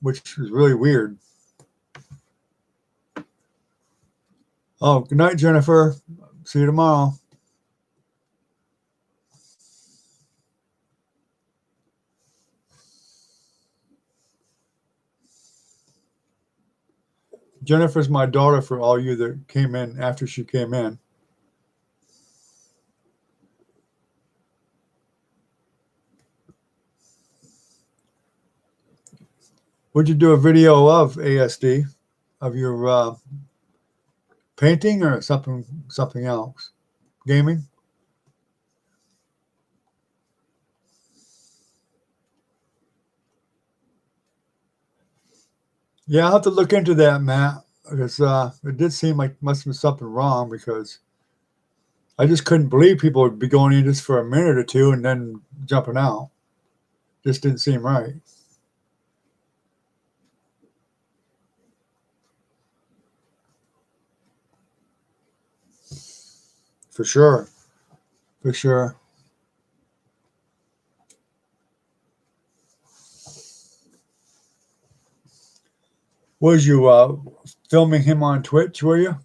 which is really weird. Oh, good night, Jennifer. See you tomorrow. Jennifer's my daughter for all you that came in after she came in. Would you do a video of ASD, of your painting or something else? Gaming? Yeah, I'll have to look into that, Matt, because it did seem like must have been something wrong, because I just couldn't believe people would be going in just for a minute or two and then jumping out. Just didn't seem right. For sure. For sure. Was you filming him on Twitch, were you?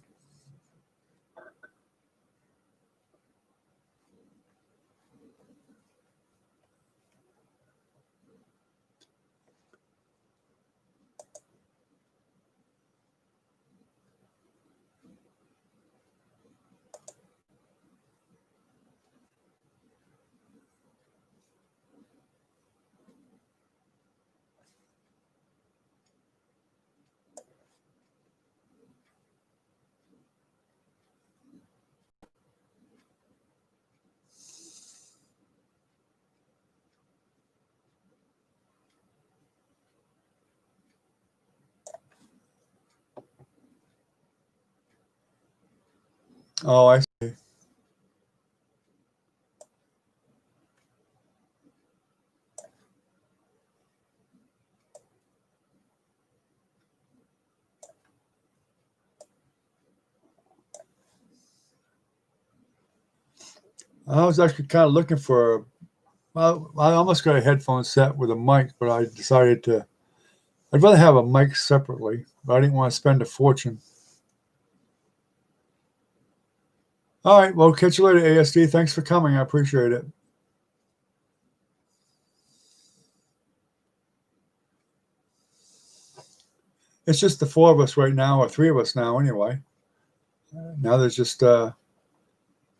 Oh, I see. I was actually kind of looking for. Well, I almost got a headphone set with a mic, but I decided to. I'd rather have a mic separately, but I didn't want to spend a fortune. All right, well, catch you later, ASD. Thanks for coming. I appreciate it. It's just the four of us right now, or three of us now, anyway. Now there's just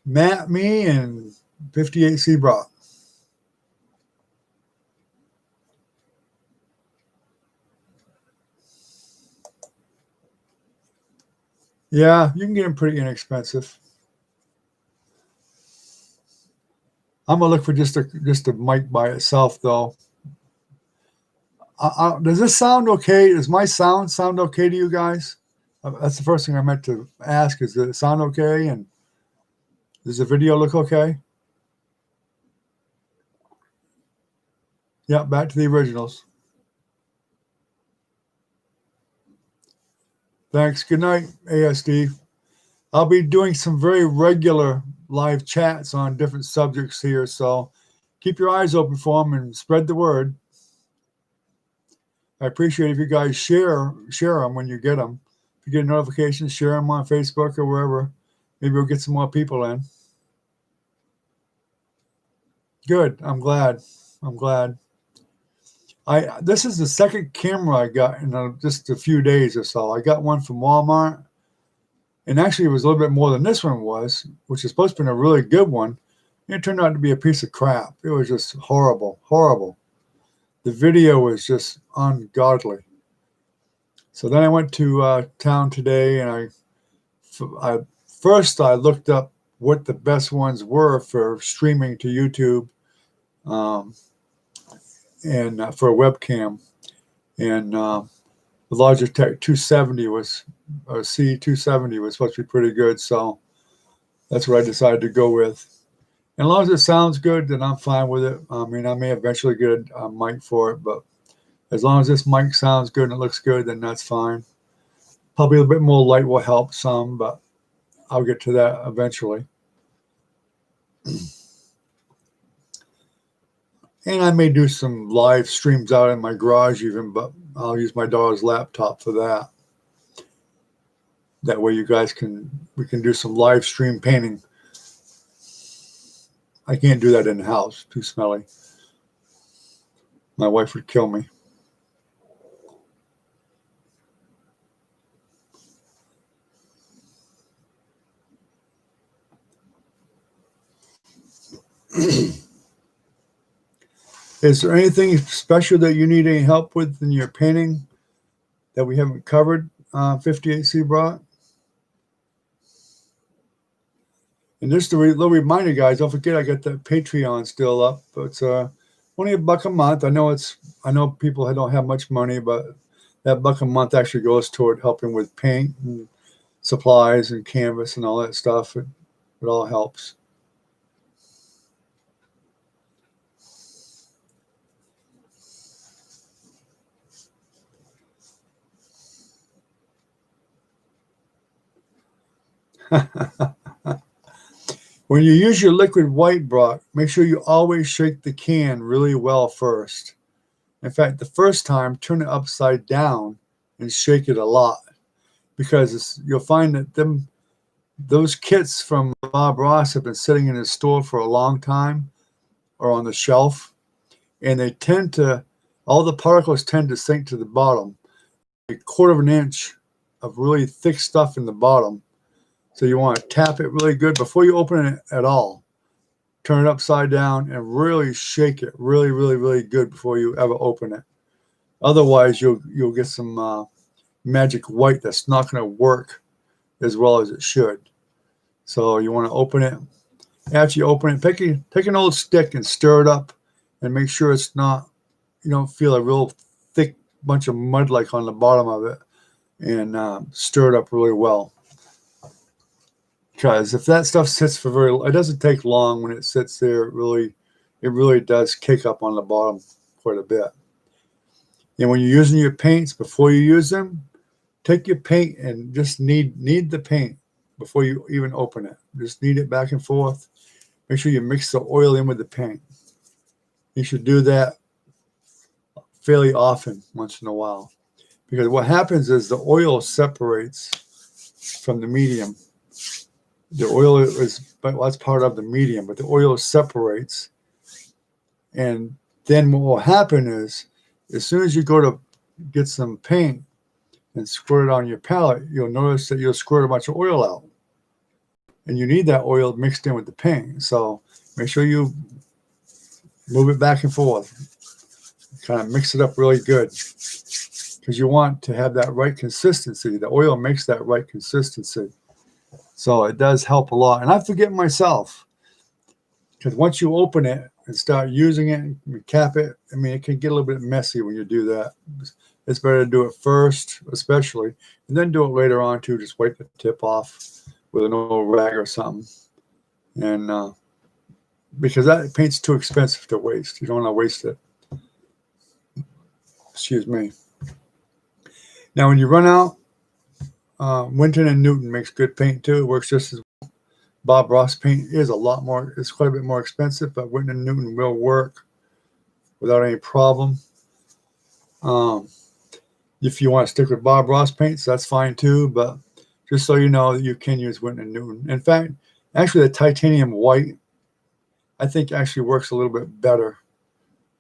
Matt, me, and 58C Brock. Yeah, you can get them pretty inexpensive. I'm gonna look for just a mic by itself, though. Does this sound okay? Does my sound okay to you guys? That's the first thing I meant to ask. Is does it sound okay? And does the video look okay? Yeah, back to the originals. Thanks. Good night, ASD. I'll be doing some very regular live chats on different subjects here, so keep your eyes open for them and spread the word. I appreciate if you guys share them when you get them. If you get notifications, share them on Facebook or wherever. Maybe we'll get some more people in. Good. I'm glad. This is the second camera I got in just a few days or so. I got one from Walmart, and actually it was a little bit more than this one was, which is supposed to be a really good one. It turned out to be a piece of crap. It was just horrible. The video was just ungodly. So then I went to town today, and I first looked up what the best ones were for streaming to YouTube, and for a webcam. And the Logitech 270 was, or C270 was supposed to be pretty good. So that's what I decided to go with. And as long as it sounds good, then I'm fine with it. I mean, I may eventually get a mic for it, but as long as this mic sounds good and it looks good, then that's fine. Probably a little bit more light will help some, but I'll get to that eventually. And I may do some live streams out in my garage even, but I'll use my daughter's laptop for that. That way we can do some live stream painting. I can't do that in the house, too smelly. My wife would kill me. Is there anything special that you need any help with in your painting that we haven't covered, 58C Brock? And just a little reminder, guys, don't forget I got that Patreon still up. It's only $1 a month. I know people don't have much money, but that $1 a month actually goes toward helping with paint and supplies and canvas and all that stuff. It all helps. When you use your liquid white, Brock, make sure you always shake the can really well first. In fact, the first time, turn it upside down and shake it a lot, because you'll find that those kits from Bob Ross have been sitting in his store for a long time or on the shelf, and all the particles tend to sink to the bottom. A quarter of an inch of really thick stuff in the bottom. So you want to tap it really good before you open it at all. Turn it upside down and really shake it really, really, really good before you ever open it. Otherwise, you'll get some magic white that's not going to work as well as it should. So you want to open it. After you open it, take an old stick and stir it up, and make sure it's not, you don't feel a real thick bunch of mud like on the bottom of it, and stir it up really well. Because if that stuff sits for it doesn't take long when it sits there. It really does kick up on the bottom quite a bit. And when you're using your paints, before you use them, take your paint and just knead the paint before you even open it. Just knead it back and forth. Make sure you mix the oil in with the paint. You should do that fairly often, once in a while. Because what happens is the oil separates from the medium. The oil that's part of the medium, but the oil separates. And then what will happen is, as soon as you go to get some paint and squirt it on your palette, you'll notice that you'll squirt a bunch of oil out. And you need that oil mixed in with the paint. So make sure you move it back and forth. Kind of mix it up really good. Because you want to have that right consistency. The oil makes that right consistency. So it does help a lot. And I forget myself, because once you open it and start using it and cap it, I mean, it can get a little bit messy when you do that. It's better to do it first, especially, and then do it later on too. Just wipe the tip off with an old rag or something. And because that paint's too expensive to waste. You don't want to waste it. Excuse me. Now, when you run out, Winton and Newton makes good paint too. It works just as well. Bob Ross paint is it's quite a bit more expensive, but Winton and Newton will work without any problem. If you want to stick with Bob Ross paints, that's fine too, but just so you know that you can use Winton and Newton. In fact, actually the titanium white, I think actually works a little bit better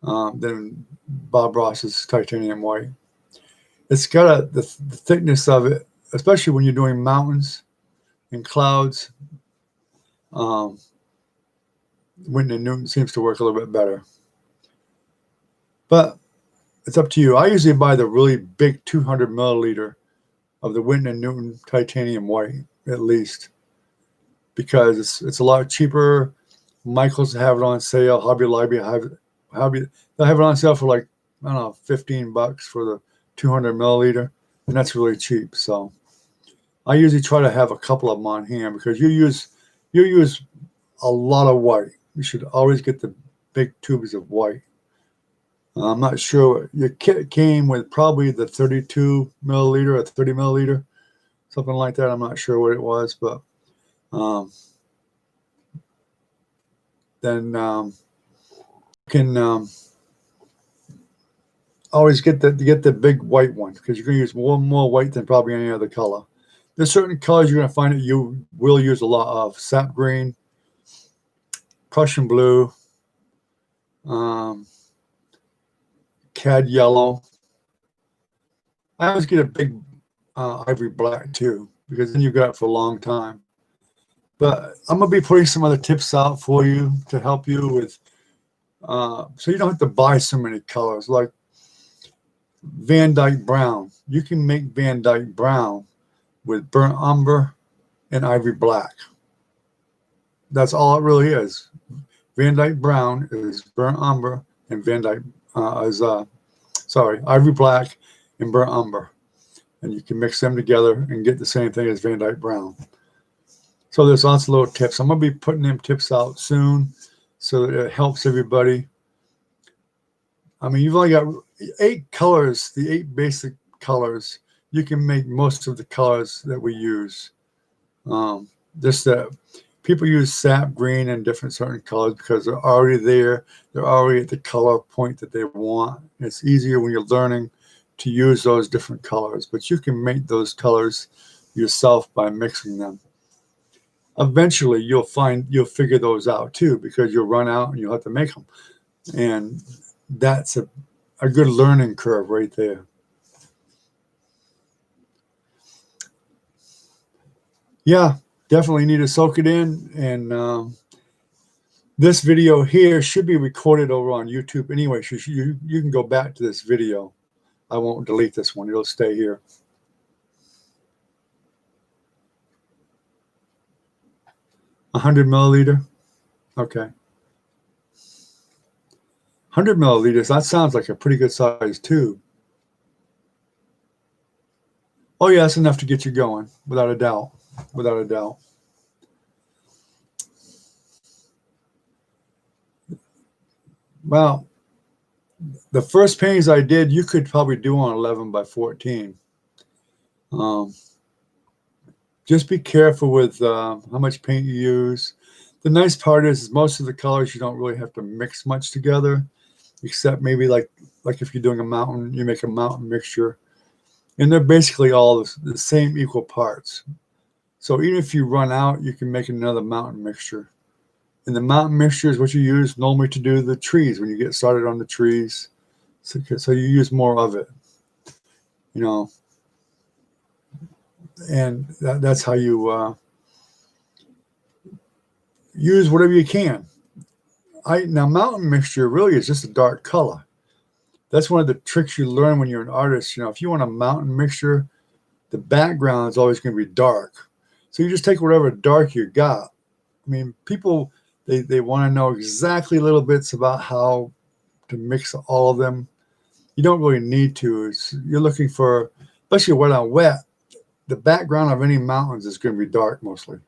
than Bob Ross's titanium white. It's got the thickness of it, especially when you're doing mountains and clouds. Winton and Newton seems to work a little bit better. But it's up to you. I usually buy the really big 200 milliliter of the Winton and Newton titanium white, at least, because it's a lot cheaper. Michael's have it on sale. Hobby Lobby they'll have it on sale for like, I don't know, $15 for the 200 milliliter, and that's really cheap. So I usually try to have a couple of them on hand, because you use a lot of white. You should always get the big tubes of white. I'm not sure. Your kit came with probably the 32 milliliter or 30 milliliter, something like that. I'm not sure what it was, but then you can always get the big white one, because you're going to use one more white than probably any other color. There's certain colors you're going to find that you will use a lot of: sap green, Prussian blue, cad yellow. I always get a big ivory black too, because then you've got it for a long time. But I'm going to be putting some other tips out for you to help you with, so you don't have to buy so many colors. Like Van Dyke Brown. You can make Van Dyke Brown with burnt umber and ivory black. That's all it really is. Van Dyke Brown is burnt umber and Van Dyke ivory black and burnt umber. And you can mix them together and get the same thing as Van Dyke Brown. So there's lots of little tips. I'm going to be putting them tips out soon so that it helps everybody. I mean, you've only got 8 colors, the 8 basic colors. You can make most of the colors that we use. Just that people use sap green and different certain colors because they're already there. They're already at the color point that they want. It's easier when you're learning to use those different colors, but you can make those colors yourself by mixing them. Eventually, you'll figure those out too, because you'll run out and you'll have to make them. And that's a good learning curve right there. Yeah, definitely need to soak it in. And this video here should be recorded over on YouTube anyway. So you can go back to this video. I won't delete this one. It'll stay here. A 100 milliliter. Okay. 100 milliliters. That sounds like a pretty good size tube. Oh yeah, that's enough to get you going, without a doubt. Without a doubt. Well, the first paintings I did, you could probably do on 11 by 14. Just be careful with how much paint you use. The nice part is most of the colors you don't really have to mix much together, except maybe like if you're doing a mountain, you make a mountain mixture. And they're basically all the same equal parts. So even if you run out, you can make another mountain mixture. And the mountain mixture is what you use normally to do the trees when you get started on the trees. So you use more of it, you know. And that's how you use whatever you can. Now, mountain mixture really is just a dark color. That's one of the tricks you learn when you're an artist. You know, if you want a mountain mixture, the background is always going to be dark. So you just take whatever dark you got. I mean, people, they want to know exactly little bits about how to mix all of them. You don't really need to. You're looking for, especially wet on wet, the background of any mountains is going to be dark mostly.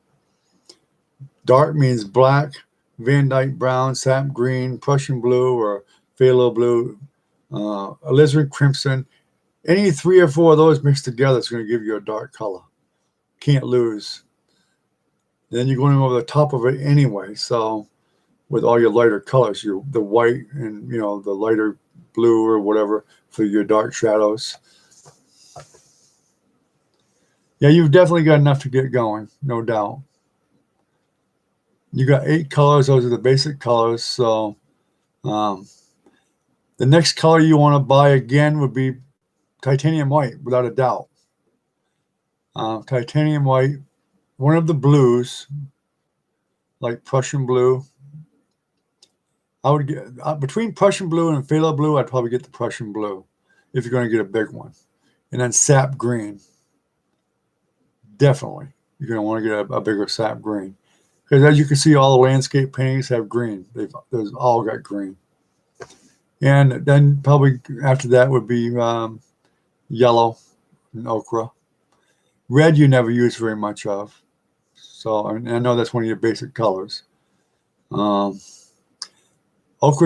Dark means black, Van Dyke brown, sap green, Prussian blue, or phthalo blue, alizarin crimson. Any 3 or 4 of those mixed together is going to give you a dark color. Can't lose. Then you're going over the top of it anyway. So with all your lighter colors, the white and the lighter blue or whatever for your dark shadows. Yeah, you've definitely got enough to get going, no doubt. You got 8 colors. Those are the basic colors. So the next color you want to buy again would be titanium white, without a doubt. Titanium white, one of the blues, like Prussian blue. I would get between Prussian blue and phthalo blue. I'd probably get the Prussian blue if you're going to get a big one, and then sap green. Definitely, you're going to want to get a bigger sap green, because as you can see, all the landscape paintings have green. They've all got green, and then probably after that would be yellow and ochre. Red you never use very much of, so I know that's one of your basic colors. Ochre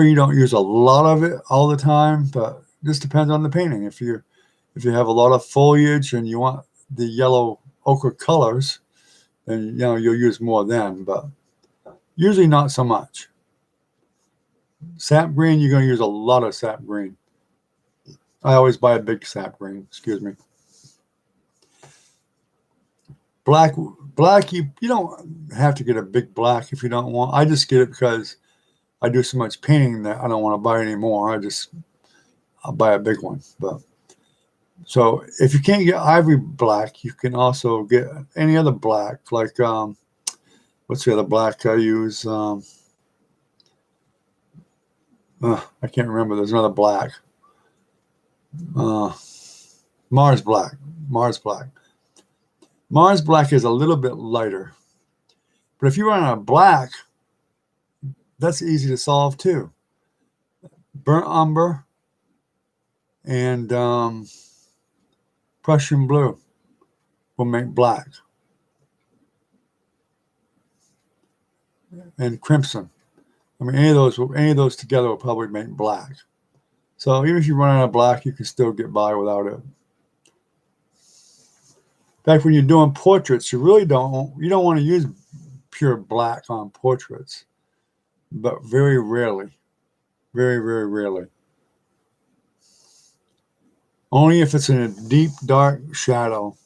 you don't use a lot of it all the time, but it just depends on the painting. If you have a lot of foliage and you want the yellow ochre colors, then you'll use more then, but usually not so much. Sap green, you're going to use a lot of sap green. I always buy a big sap green, excuse me. Black, you don't have to get a big black if you don't want. I just get it because I do so much painting that I don't want to buy any more. I'll buy a big one. But so if you can't get ivory black, you can also get any other black, like what's the other black I use? I can't remember. There's another black. Uh, Mars black. Mars black. Mars black is a little bit lighter. But if you run a black, that's easy to solve too. Burnt umber and Prussian blue will make black. And crimson. I mean, any of those together will probably make black. So even if you run out of black, you can still get by without it. In fact, when you're doing portraits, you don't want to use pure black on portraits, but very rarely, very, very rarely. Only if it's in a deep, dark shadow,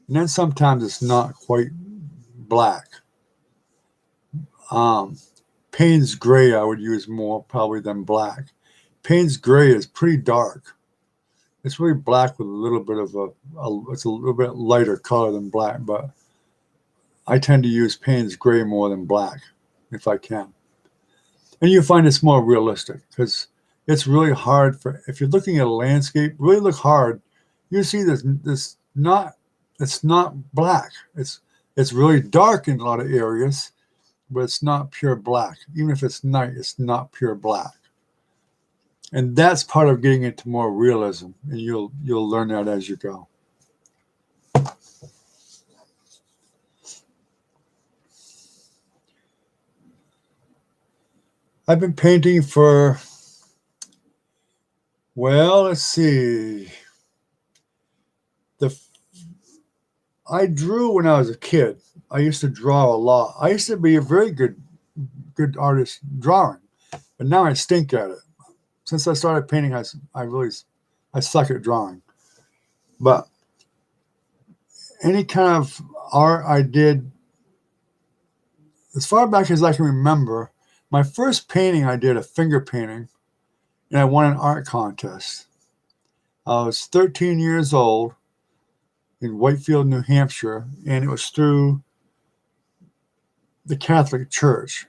and then sometimes it's not quite black. Payne's gray I would use more probably than black. Payne's gray is pretty dark. It's really black with a little bit of it's a little bit lighter color than black, but I tend to use Payne's gray more than black if I can. And you find it's more realistic because it's really hard if you're looking at a landscape, really look hard. You see it's not black. It's really dark in a lot of areas, but it's not pure black. Even if it's night, it's not pure black. And that's part of getting into more realism, and you'll learn that as you go. I've been painting for, well, let's see. I drew when I was a kid. I used to draw a lot. I used to be a very good artist drawing, but now I stink at it. Since I started painting, I suck at drawing. But any kind of art I did, as far back as I can remember, my first painting I did a finger painting, and I won an art contest. I was 13 years old in Whitefield, New Hampshire, and it was through the Catholic Church.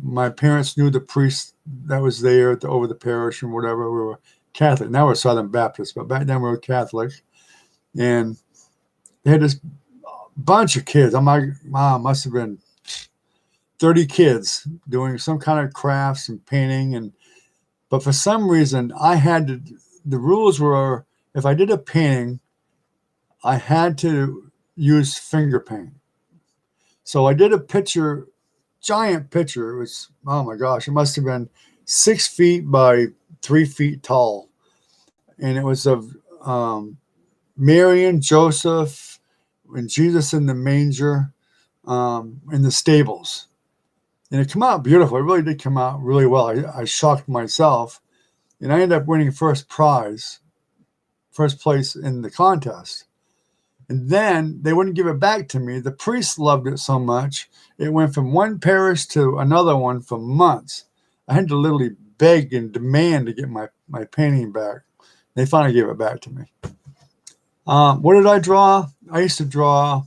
My parents knew the priest that was there over the parish and whatever. We were Catholic. Now we're Southern Baptist, but back then we were Catholic. And they had this bunch of kids. I'm like, wow, must have been 30 kids doing some kind of crafts and painting. But for some reason, the rules were, if I did a painting, I had to use finger paint. So I did a picture, giant picture. It was, oh my gosh, it must have been 6 feet by 3 feet tall. And it was of Mary and Joseph and Jesus in the manger in the stables. And it came out beautiful. It really did come out really well. I shocked myself. And I ended up winning first place in the contest. And then they wouldn't give it back to me. The priest loved it so much, it went from one parish to another one for months. I had to literally beg and demand to get my painting back. They finally gave it back to me. What did I draw? I used to draw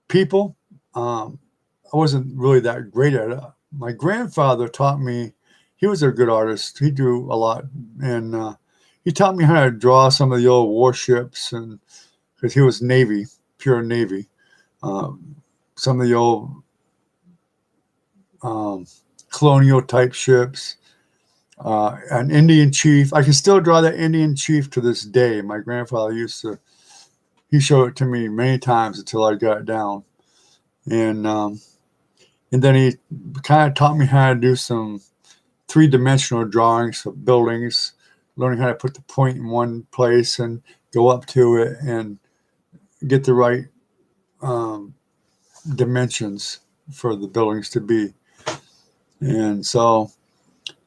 people. I wasn't really that great at it. My grandfather taught me. He was a good artist. He drew a lot, and he taught me how to draw some of the old warships, and because he was Navy, pure Navy. Some of the old colonial type ships. An Indian chief. I can still draw that Indian chief to this day. My grandfather he showed it to me many times until I got it down. And then he kind of taught me how to do some 3-dimensional drawings of buildings, learning how to put the point in one place and go up to it and get the right dimensions for the buildings to be. And so,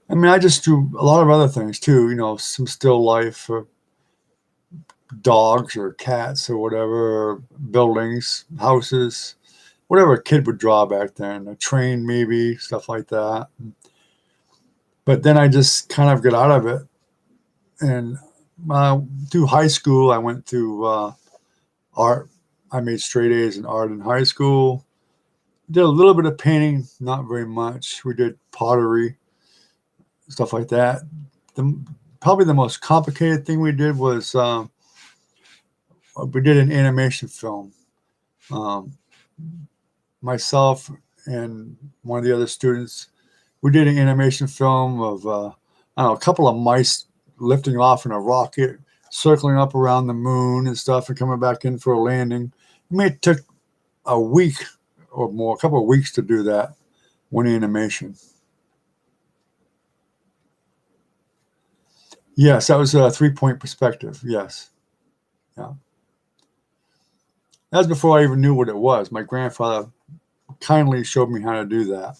I mean, I just do a lot of other things too, some still life for dogs or cats or whatever, or buildings, houses, whatever a kid would draw back then, a train maybe, stuff like that. But then I just kind of got out of it. And through high school, I went through art I made straight A's in art in high school. Did a little bit of painting, not very much. We did pottery, stuff like that. The, Probably the most complicated thing we did was we did an animation film. Um, Myself and one of the other students, we did an animation film of I don't know, a couple of mice lifting off in a rocket, circling up around the moon and stuff, and coming back in for a landing. I mean, it took a week or more, a couple of weeks to do that, one animation. Yes, that was a 3-point perspective. Yes, yeah. That was before I even knew what it was. My grandfather kindly showed me how to do that.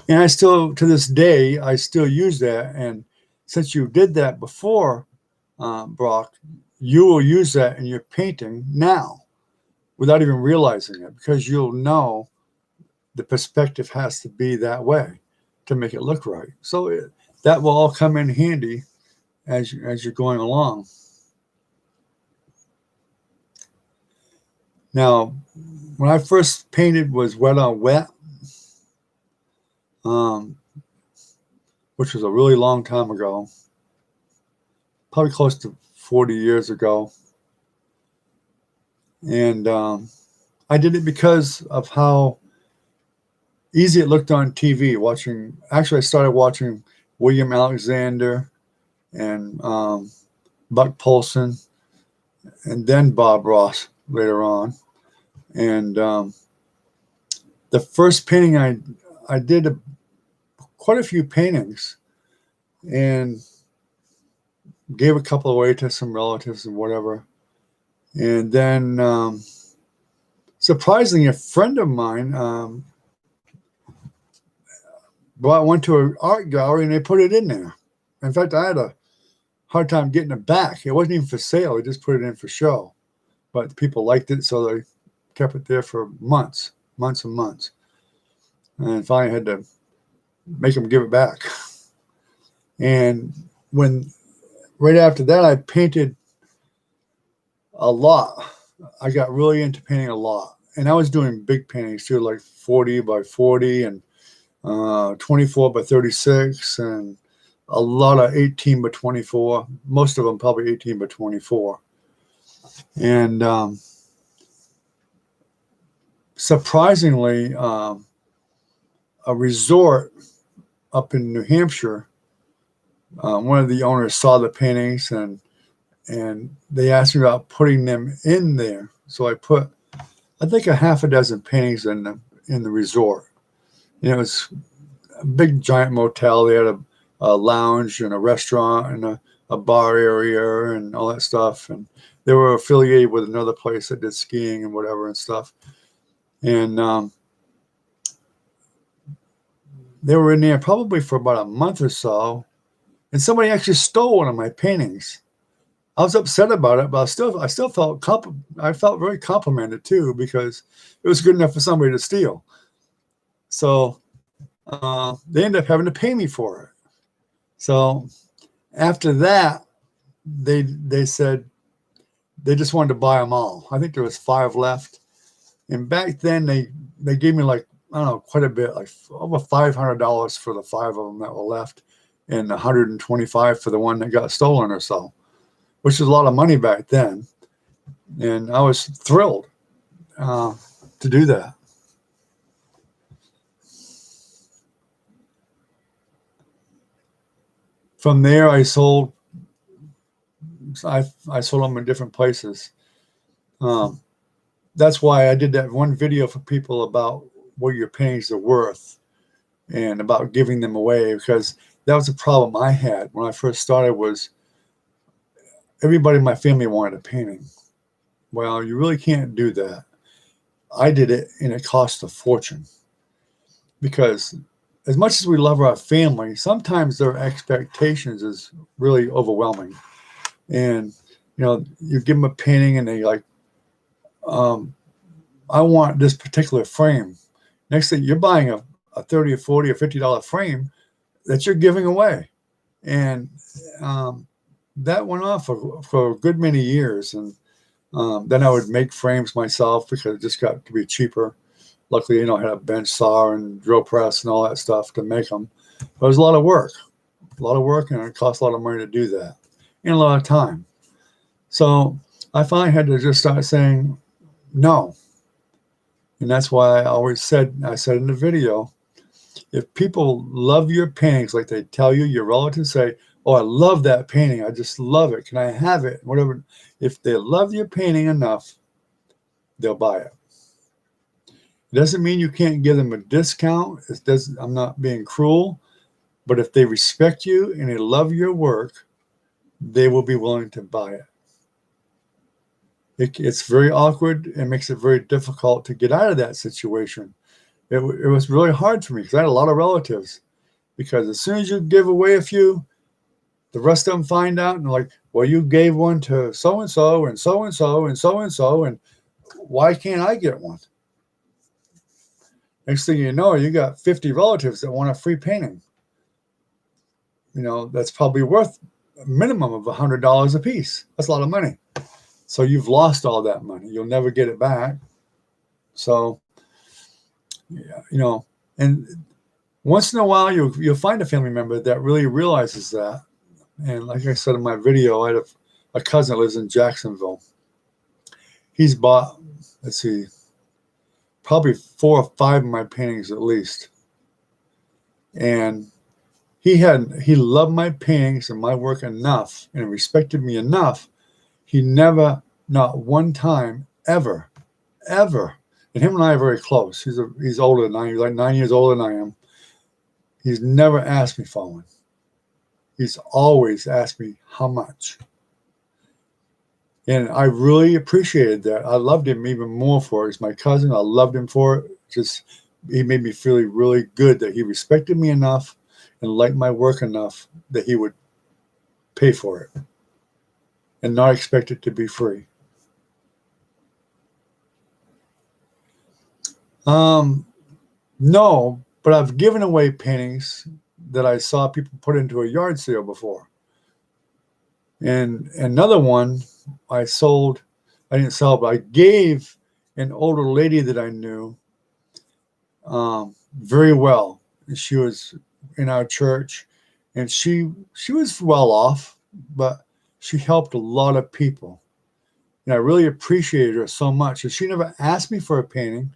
And I still, to this day, I still use that. And since you did that before, Brock, you will use that in your painting now without even realizing it, because you'll know the perspective has to be that way to make it look right. So that will all come in handy as you're going along. Now, when I first painted was wet on wet, which was a really long time ago, probably close to 40 years ago. And I did it because of how easy it looked on TV. Actually, I started watching William Alexander and Buck Polson, and then Bob Ross later on. And the first painting I did quite a few paintings and gave a couple away to some relatives and whatever. And then surprisingly, a friend of mine went to an art gallery and they put it in there. In fact, I had a hard time getting it back. It wasn't even for sale. They just put it in for show. But people liked it, so they kept it there for months and months. And finally I had to make them give it back. And right after that, I painted a lot. I got really into painting a lot. And I was doing big paintings too, like 40 by 40 and 24 by 36 and a lot of 18 by 24. Most of them probably 18 by 24. And surprisingly, a resort up in New Hampshire, one of the owners saw the paintings and they asked me about putting them in there. So I put, I think, a half a dozen paintings in the resort. And it was a big giant motel. They had a lounge and a restaurant and a bar area and all that stuff. And they were affiliated with another place that did skiing and whatever and stuff. And they were in there probably for about a month or so. And somebody actually stole one of my paintings. I was upset about it, but I still felt I felt very complimented too, because it was good enough for somebody to steal. So they ended up having to pay me for it. So after that, they said they just wanted to buy them all. I think there was 5 left. And back then they gave me, like, I don't know, quite a bit, like over $500 for the 5 of them that were left, and $125 for the one that got stolen or so, which was a lot of money back then. And I was thrilled to do that. From there, I sold them in different places. That's why I did that one video for people about what your paintings are worth and about giving them away, because that was a problem I had when I first started. Was everybody in my family wanted a painting. Well, you really can't do that. I did it, and it cost a fortune, because as much as we love our family, sometimes their expectations is really overwhelming. And, you give them a painting and they like, I want this particular frame. Next thing, you're buying a $30 or $40 or $50 frame that you're giving away. And that went on for a good many years. And Then I would make frames myself because it just got to be cheaper. Luckily, you know, I had a bench saw and drill press and all that stuff to make them. But it was a lot of work, and it cost a lot of money to do that, and a lot of time. So I finally had to just start saying no. And that's why I said in the video, if people love your paintings like they tell you, your relatives say, oh, I love that painting. I just love it. Can I have it? Whatever. If they love your painting enough, they'll buy it. It doesn't mean you can't give them a discount. I'm not being cruel, but if they respect you and they love your work, they will be willing to buy it. It's very awkward. It makes it very difficult to get out of that situation. It was really hard for me because I had a lot of relatives. Because as soon as you give away a few, the rest of them find out and like, well, you gave one to so and so and so and so and so and so, and why can't I get one? Next thing you know, you got 50 relatives that want a free painting. You know, that's probably worth a minimum of $100 a piece. That's a lot of money. So you've lost all that money. You'll never get it back. So, yeah, you know, and once in a while you'll find a family member that really realizes that. And like I said in my video, I had a cousin that lives in Jacksonville. He's bought, let's see, probably 4 or 5 of my paintings at least. And he loved my paintings and my work enough and respected me enough. He never, not one time, ever, and him and I are very close. He's older than I am. He's like 9 years older than I am. He's never asked me for one. He's always asked me how much. And I really appreciated that. I loved him even more for it. He's my cousin. I loved him for it. Just, he made me feel really good that he respected me enough and liked my work enough that he would pay for it and not expect it to be free. No, but I've given away paintings that I saw people put into a yard sale before. And another one I didn't sell, but I gave an older lady that I knew very well. She was in our church, and she was well off, but she helped a lot of people. And I really appreciated her so much. And she never asked me for a painting,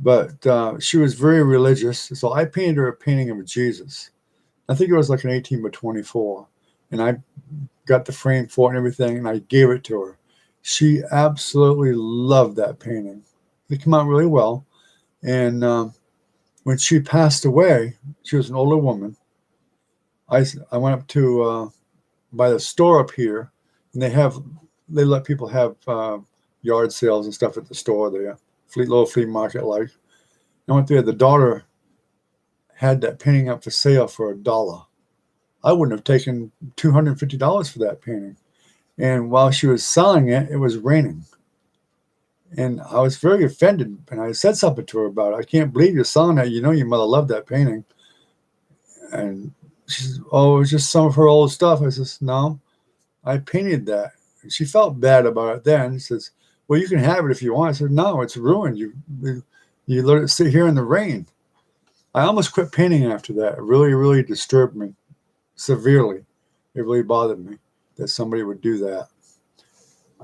but she was very religious. So I painted her a painting of Jesus. I think it was like an 18 by 24. And I got the frame for it and everything, and I gave it to her. She absolutely loved that painting. It came out really well. And when she passed away, she was an older woman. I went up to by the store up here, and they let people have yard sales and stuff at the store there, little flea market like. I went there. The daughter had that painting up for sale for $1. I wouldn't have taken $250 for that painting. And while she was selling it, it was raining. And I was very offended. And I said something to her about it. I can't believe you're selling that. You know your mother loved that painting. And she says, oh, it was just some of her old stuff. I says, no, I painted that. And she felt bad about it then. She says, well, you can have it if you want. I said, no, it's ruined. You let it sit here in the rain. I almost quit painting after that. It really, really disturbed me severely. It really bothered me that somebody would do that.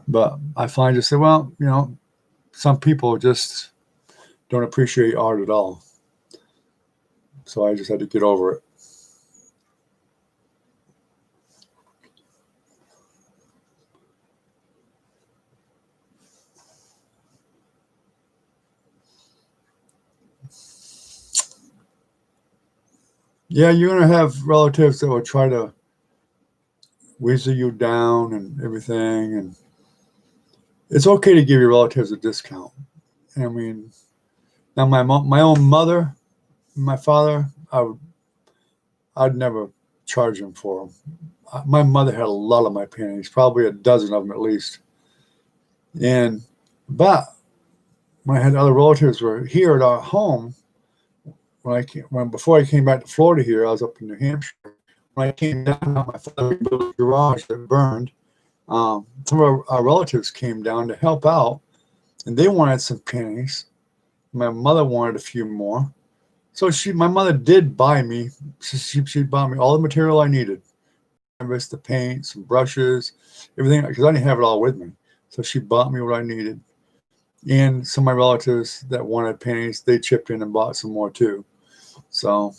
But I finally just said, well, you know, some people just don't appreciate art at all. So I just had to get over it. Yeah, you're going to have relatives that will try to weasel you down and everything. And it's okay to give your relatives a discount. I mean, now my own mother, my father, I'd never charge them for them. My mother had a lot of my paintings, probably a dozen of them at least. But when I had other relatives were here at our home, before I came back to Florida here, I was up in New Hampshire. When I came down, my father built a garage that burned, Some of our relatives came down to help out, and they wanted some pennies. My mother wanted a few more. So my mother did buy me. She bought me all the material I needed: canvas, the paint, some brushes, everything, because I didn't have it all with me. So she bought me what I needed. And some of my relatives that wanted pennies, they chipped in and bought some more too. So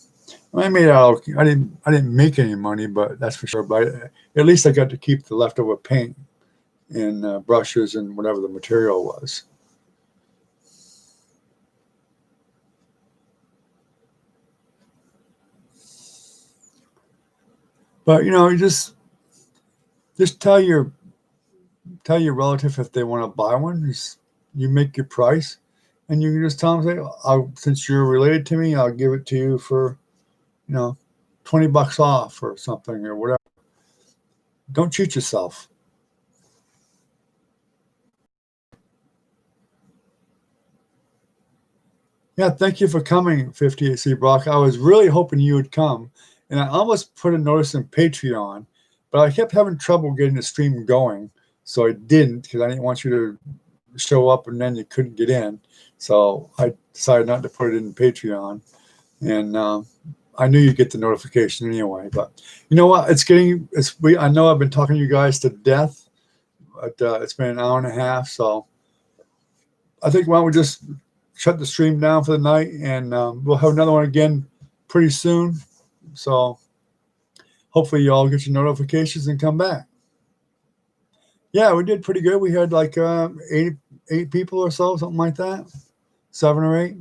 I made out. I didn't make any money, but that's for sure. But at least I got to keep the leftover paint and brushes and whatever the material was. But you just tell your relative if they want to buy one. You make your price, and you can just tell them, say, since you're related to me, I'll give it to you for, you know, $20 off or something or whatever. Don't cheat yourself. Yeah, thank you for coming, 58C Brock. I was really hoping you would come, and I almost put a notice in Patreon, but I kept having trouble getting the stream going, so I didn't because I didn't want you to show up and then you couldn't get in. So I decided not to put it in Patreon, and I knew you'd get the notification anyway. But you know what? I know I've been talking to you guys to death, but it's been an hour and a half, so I think why don't we just shut the stream down for the night, and we'll have another one again pretty soon. So hopefully you all get your notifications and come back. Yeah, we did pretty good. We had like eight people or so, something like that, 7 or 8.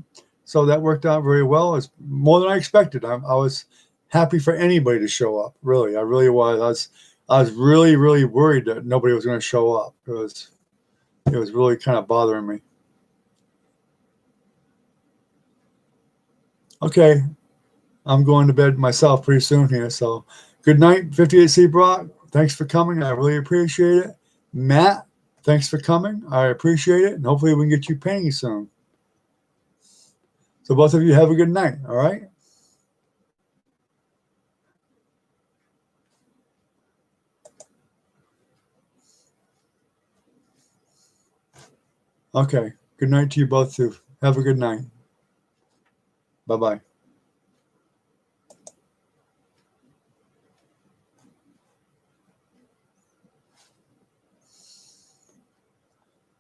So that worked out very well. It's more than I expected. I was happy for anybody to show up. Really, I really was. I was really, really worried that nobody was going to show up. It was really kind of bothering me. Okay, I'm going to bed myself pretty soon here. So good night, 58C Brock. Thanks for coming. I really appreciate it. Matt, thanks for coming. I appreciate it. And hopefully we can get you paying soon. So both of you have a good night. All right. Okay. Good night to you both too. Have a good night. Bye-bye.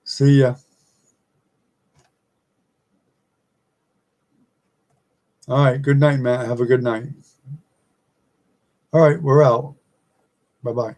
See ya. All right. Good night, Matt. Have a good night. All right. We're out. Bye-bye.